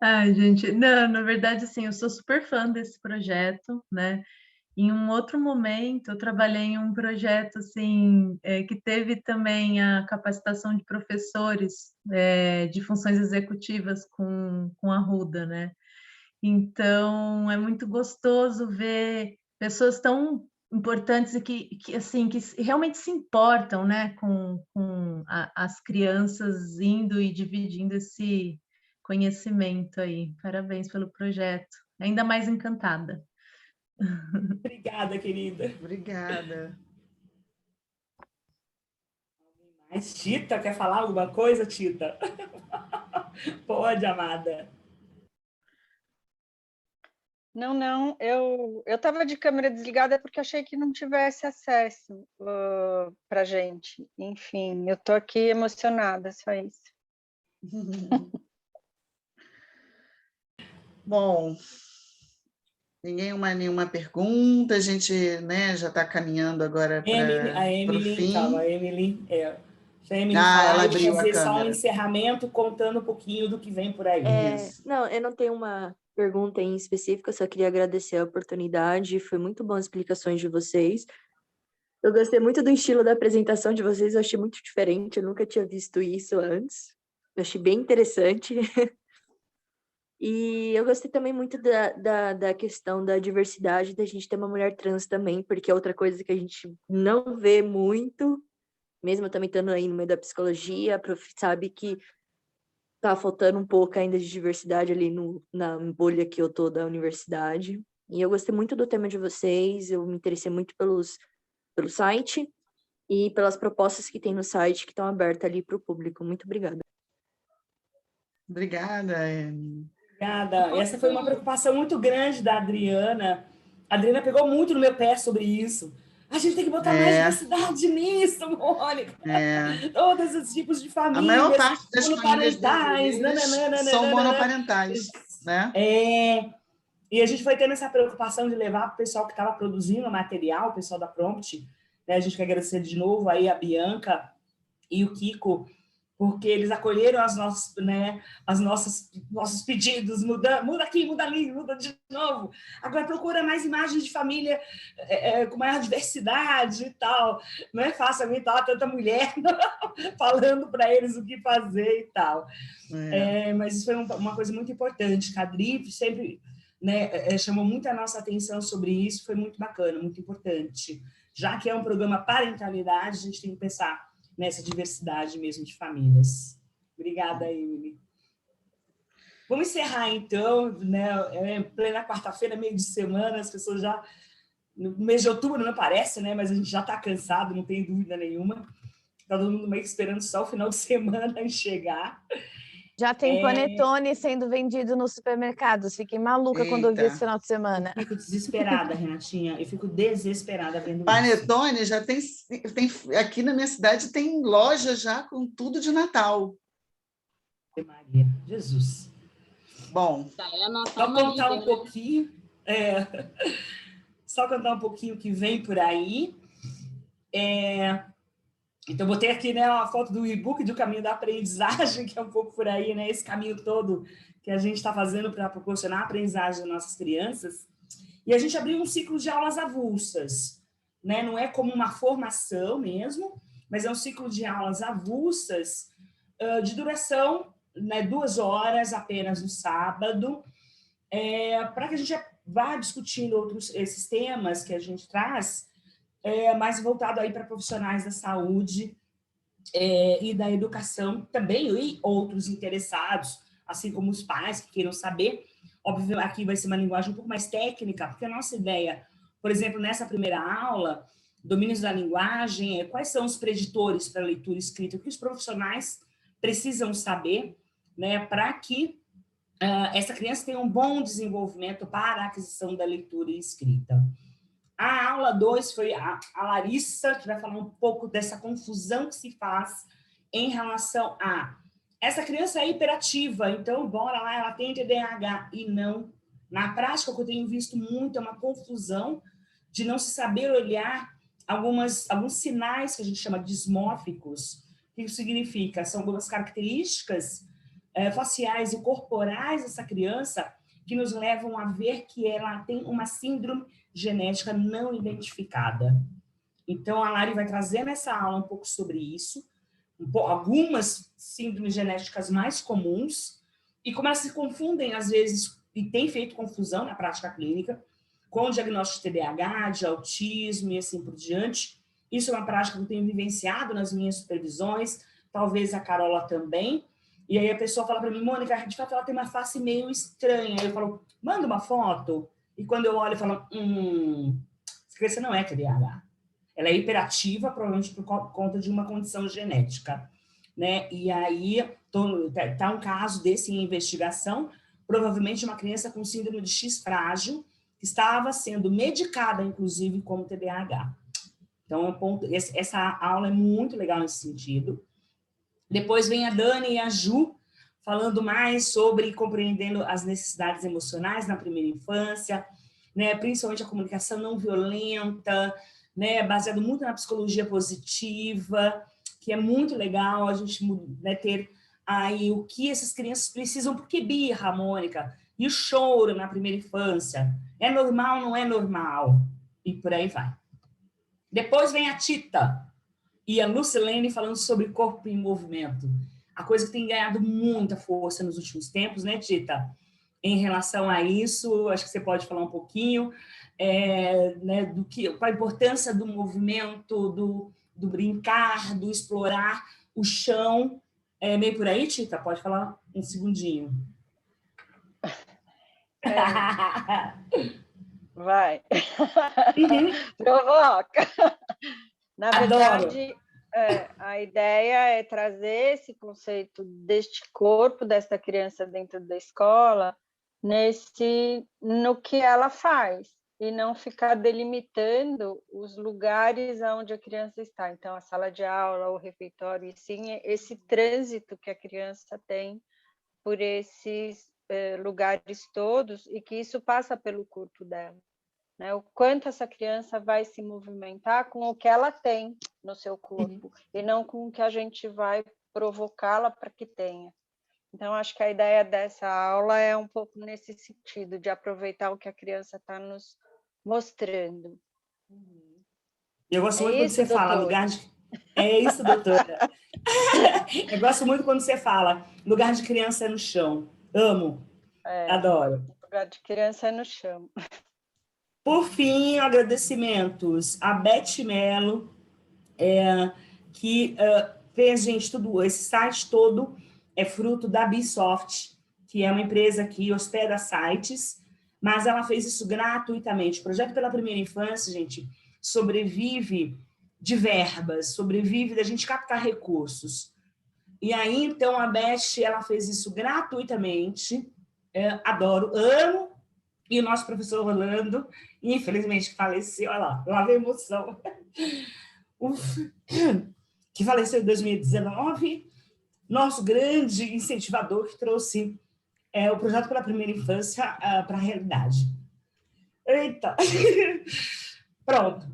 Ai, gente, não, na verdade, assim, eu sou super fã desse projeto, né? Em um outro momento, eu trabalhei em um projeto, assim, que teve também a capacitação de professores de funções executivas com a Ruda, né? Então, é muito gostoso ver pessoas tão importantes e assim, que realmente se importam, né, com as crianças indo e dividindo esse conhecimento aí. Parabéns pelo projeto. Ainda mais encantada. Obrigada, querida. Obrigada. Mas Tita, quer falar alguma coisa, Tita? Pode, amada. Não, eu estava de câmera desligada porque achei que não tivesse acesso para a gente. Enfim, eu estou aqui emocionada, só isso. Bom, nenhuma pergunta, a gente, né, já está caminhando agora para o fim. Calma, a Emily, ela abriu a fazer câmera. Só um encerramento contando um pouquinho do que vem por aí. Não, eu não tenho uma pergunta em específico, eu só queria agradecer a oportunidade, foi muito bom as explicações de vocês. Eu gostei muito do estilo da apresentação de vocês, eu achei muito diferente, eu nunca tinha visto isso antes, eu achei bem interessante. E eu gostei também muito da questão da diversidade, da gente ter uma mulher trans também, porque é outra coisa que a gente não vê muito, mesmo também estando aí no meio da psicologia, a prof sabe que tá faltando um pouco ainda de diversidade ali na bolha que eu tô da universidade. E eu gostei muito do tema de vocês, eu me interessei muito pelo site e pelas propostas que tem no site que estão abertas ali para o público. Muito obrigada. Obrigada, Obrigada. Essa foi uma preocupação muito grande da Adriana. A Adriana pegou muito no meu pé sobre isso. A gente tem que botar mais diversidade nisso, Mônica. Todos os tipos de famílias. A maior parte das monoparentais, são monoparentais, né? E a gente foi tendo essa preocupação de levar para o pessoal que estava produzindo o material, o pessoal da Prompt, né? A gente quer agradecer de novo aí a Bianca e o Kiko porque eles acolheram nossos pedidos, muda aqui, muda ali, muda de novo. Agora procura mais imagens de família com maior diversidade e tal. Não é fácil aguentar tanta mulher falando para eles o que fazer e tal. Mas isso foi uma coisa muito importante. A Adri sempre chamou muito a nossa atenção sobre isso, foi muito bacana, muito importante. Já que é um programa parentalidade, a gente tem que pensar nessa diversidade mesmo de famílias. Obrigada, Emily. Vamos encerrar, então, né? Plena quarta-feira, meio de semana, as pessoas já... No mês de outubro, não parece, né? Mas a gente já está cansado, não tem dúvida nenhuma. Está todo mundo meio que esperando só o final de semana chegar. Já tem panetone sendo vendido nos supermercados. Fiquei maluca quando eu vi esse final de semana. Eu fico desesperada, Renatinha. Eu fico desesperada vendo panetone isso. Já tem... Aqui na minha cidade tem loja já com tudo de Natal. Maria, Jesus. Bom, só contar um pouquinho... Só contar um pouquinho o que vem por aí. Então, botei aqui, né, uma foto do e-book do Caminho da Aprendizagem, que é um pouco por aí, né, esse caminho todo que a gente está fazendo para proporcionar a aprendizagem das nossas crianças. E a gente abriu um ciclo de aulas avulsas, né? Não é como uma formação mesmo, mas é um ciclo de aulas avulsas de duração, né, 2 horas apenas no sábado, para que a gente vá discutindo esses temas que a gente traz, mais voltado aí para profissionais da saúde e da educação também, e outros interessados, assim como os pais que queiram saber. Óbvio, aqui vai ser uma linguagem um pouco mais técnica, porque a nossa ideia, por exemplo, nessa primeira aula, domínios da linguagem, quais são os preditores para a leitura escrita, o que os profissionais precisam saber, né, para que essa criança tenha um bom desenvolvimento para a aquisição da leitura e escrita. A aula 2 foi a Larissa, que vai falar um pouco dessa confusão que se faz em relação a... Essa criança é hiperativa, então, bora lá, ela tem TDAH e não. Na prática, o que eu tenho visto muito é uma confusão de não se saber olhar alguns sinais que a gente chama dismórficos. O que isso significa? São algumas características faciais e corporais dessa criança que nos levam a ver que ela tem uma síndrome genética não identificada. Então, a Lari vai trazer nessa aula um pouco sobre isso, algumas síndromes genéticas mais comuns, e como elas se confundem, às vezes, e tem feito confusão na prática clínica, com o diagnóstico de TDAH, de autismo e assim por diante. Isso é uma prática que eu tenho vivenciado nas minhas supervisões, talvez a Carola também. E aí a pessoa fala para mim, Mônica, de fato ela tem uma face meio estranha. Aí eu falo, manda uma foto. E quando eu olho, eu falo, essa criança não é TDAH. Ela é hiperativa, provavelmente por conta de uma condição genética, né? E aí tá um caso desse em investigação, provavelmente uma criança com síndrome de X frágil, que estava sendo medicada, inclusive, como TDAH. Então, essa aula é muito legal nesse sentido. Depois vem a Dani e a Ju, falando mais sobre compreendendo as necessidades emocionais na primeira infância, né? Principalmente a comunicação não violenta, né? Baseado muito na psicologia positiva, que é muito legal a gente, né, ter aí o que essas crianças precisam, porque birra, Mônica, e o choro na primeira infância, é normal, não é normal, e por aí vai. Depois vem a Tita e a Lucilene falando sobre corpo em movimento, a coisa que tem ganhado muita força nos últimos tempos, né, Tita? Em relação a isso, acho que você pode falar um pouquinho, né, qual a importância do movimento, do brincar, do explorar o chão. Meio por aí, Tita? Pode falar um segundinho. Vai. Provoca. Na verdade, a ideia é trazer esse conceito deste corpo, desta criança dentro da escola, no que ela faz, e não ficar delimitando os lugares onde a criança está. Então, a sala de aula, o refeitório, e sim esse trânsito que a criança tem por esses lugares todos, e que isso passa pelo corpo dela, né? O quanto essa criança vai se movimentar com o que ela tem no seu corpo, e não com o que a gente vai provocá-la para que tenha. Então, acho que a ideia dessa aula é um pouco nesse sentido, de aproveitar o que a criança está nos mostrando. Eu gosto muito quando você fala lugar de... É isso, doutora. Eu gosto muito quando você fala lugar de criança é no chão. Amo. Adoro. Lugar de criança é no chão. Por fim, agradecimentos a Beth Mello, que fez, gente, tudo. Esse site todo é fruto da Bsoft, que é uma empresa que hospeda sites, mas ela fez isso gratuitamente. O projeto pela primeira infância, gente, sobrevive de verbas, sobrevive da gente captar recursos. E aí, então, a Beth, ela fez isso gratuitamente. Adoro, amo. E o nosso professor Rolando, infelizmente, que faleceu, olha lá vem emoção. Que faleceu em 2019, nosso grande incentivador que trouxe o projeto pela primeira infância para a realidade. Eita! Pronto.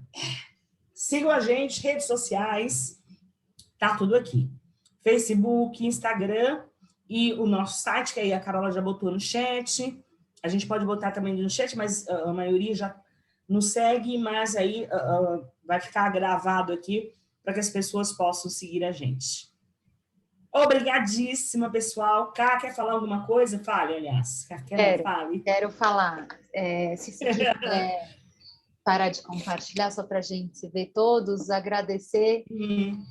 Sigam a gente, redes sociais, tá tudo aqui. Facebook, Instagram e o nosso site, que aí a Carola já botou no chat. A gente pode botar também no chat, mas a maioria já nos segue, mas aí vai ficar gravado aqui para que as pessoas possam seguir a gente. Obrigadíssima, pessoal. Cá, quer falar alguma coisa? Fale, aliás. Quero falar. Se você quiser parar de compartilhar, só para a gente se ver todos, agradecer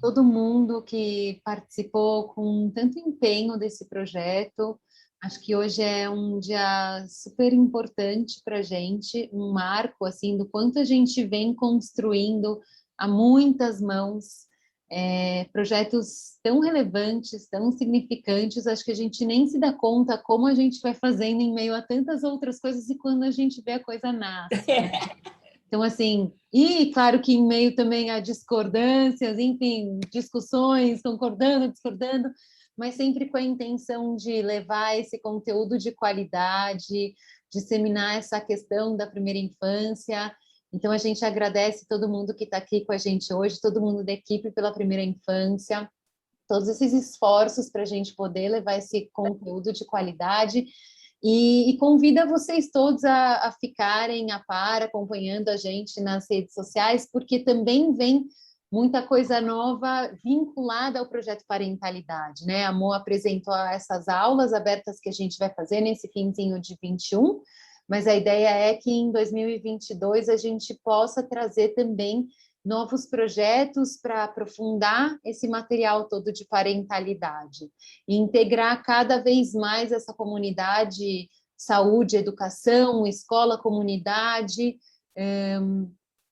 todo mundo que participou com tanto empenho desse projeto. Acho que hoje é um dia super importante para a gente, um marco assim do quanto a gente vem construindo a muitas mãos projetos tão relevantes, tão significantes. Acho que a gente nem se dá conta como a gente vai fazendo em meio a tantas outras coisas e quando a gente vê a coisa nasce. Né? Então, assim, e claro que em meio também a discordâncias, enfim, discussões, concordando, discordando, mas sempre com a intenção de levar esse conteúdo de qualidade, disseminar essa questão da primeira infância. Então, a gente agradece todo mundo que está aqui com a gente hoje, todo mundo da equipe pela primeira infância, todos esses esforços para a gente poder levar esse conteúdo de qualidade. E convida vocês todos a ficarem a par, acompanhando a gente nas redes sociais, porque também vem muita coisa nova vinculada ao projeto Parentalidade, né? A Mo apresentou essas aulas abertas que a gente vai fazer nesse finzinho de 21, mas a ideia é que em 2022 a gente possa trazer também novos projetos para aprofundar esse material todo de parentalidade e integrar cada vez mais essa comunidade, saúde, educação, escola, comunidade,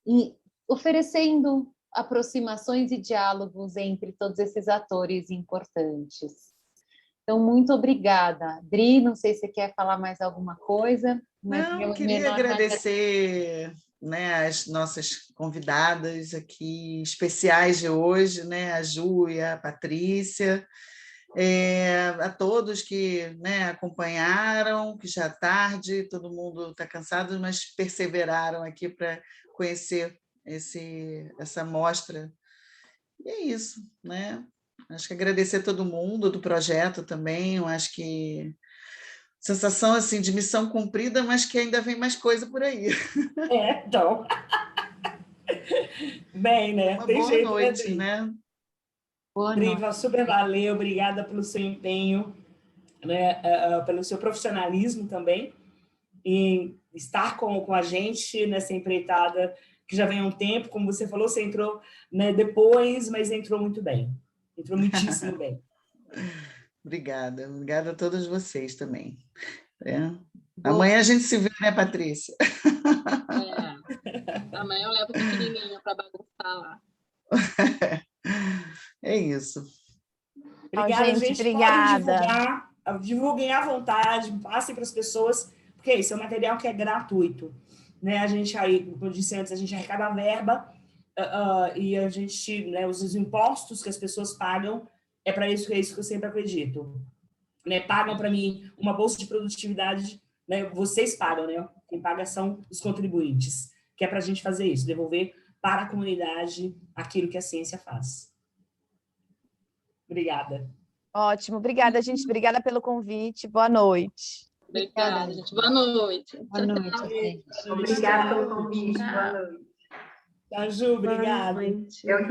e oferecendo aproximações e diálogos entre todos esses atores importantes. Então, muito obrigada. Dri, não sei se você quer falar mais alguma coisa. Mas não, queria agradecer... né, as nossas convidadas aqui especiais de hoje, né, a Ju e a Patrícia, a todos que, né, acompanharam, que já é tarde, todo mundo está cansado, mas perseveraram aqui para conhecer essa mostra. E é isso, né? Acho que agradecer a todo mundo do projeto também, eu acho que sensação assim de missão cumprida, mas que ainda vem mais coisa por aí. Então. Bem, né? Uma tem boa jeito, noite, né? Boa Driva, noite. super valeu, obrigada pelo seu empenho, né? Pelo seu profissionalismo também, em estar com a gente nessa empreitada que já vem há um tempo, como você falou, você entrou, né, depois, mas entrou muito bem, entrou muitíssimo bem. Obrigada a todos vocês também. Amanhã a gente se vê, né, Patrícia? Amanhã eu levo o pequenininho para bagunçar lá. É isso. Obrigada, gente. Obrigada. Divulguem à vontade, passem para as pessoas, porque isso é um material que é gratuito. Né? A gente aí, como eu disse antes, a gente arrecada a verba e a gente, né, os impostos que as pessoas pagam, é isso que eu sempre acredito. Né? Pagam para mim uma bolsa de produtividade, né? Vocês pagam, né? Quem paga são os contribuintes, que é para a gente fazer isso, devolver para a comunidade aquilo que a ciência faz. Obrigada. Ótimo, obrigada, gente. Obrigada pelo convite. Boa noite. Obrigada, gente. Boa noite. Boa noite, gente. Obrigada pelo convite. Boa noite. Tchau, Ju. Obrigada. Boa noite. Eu que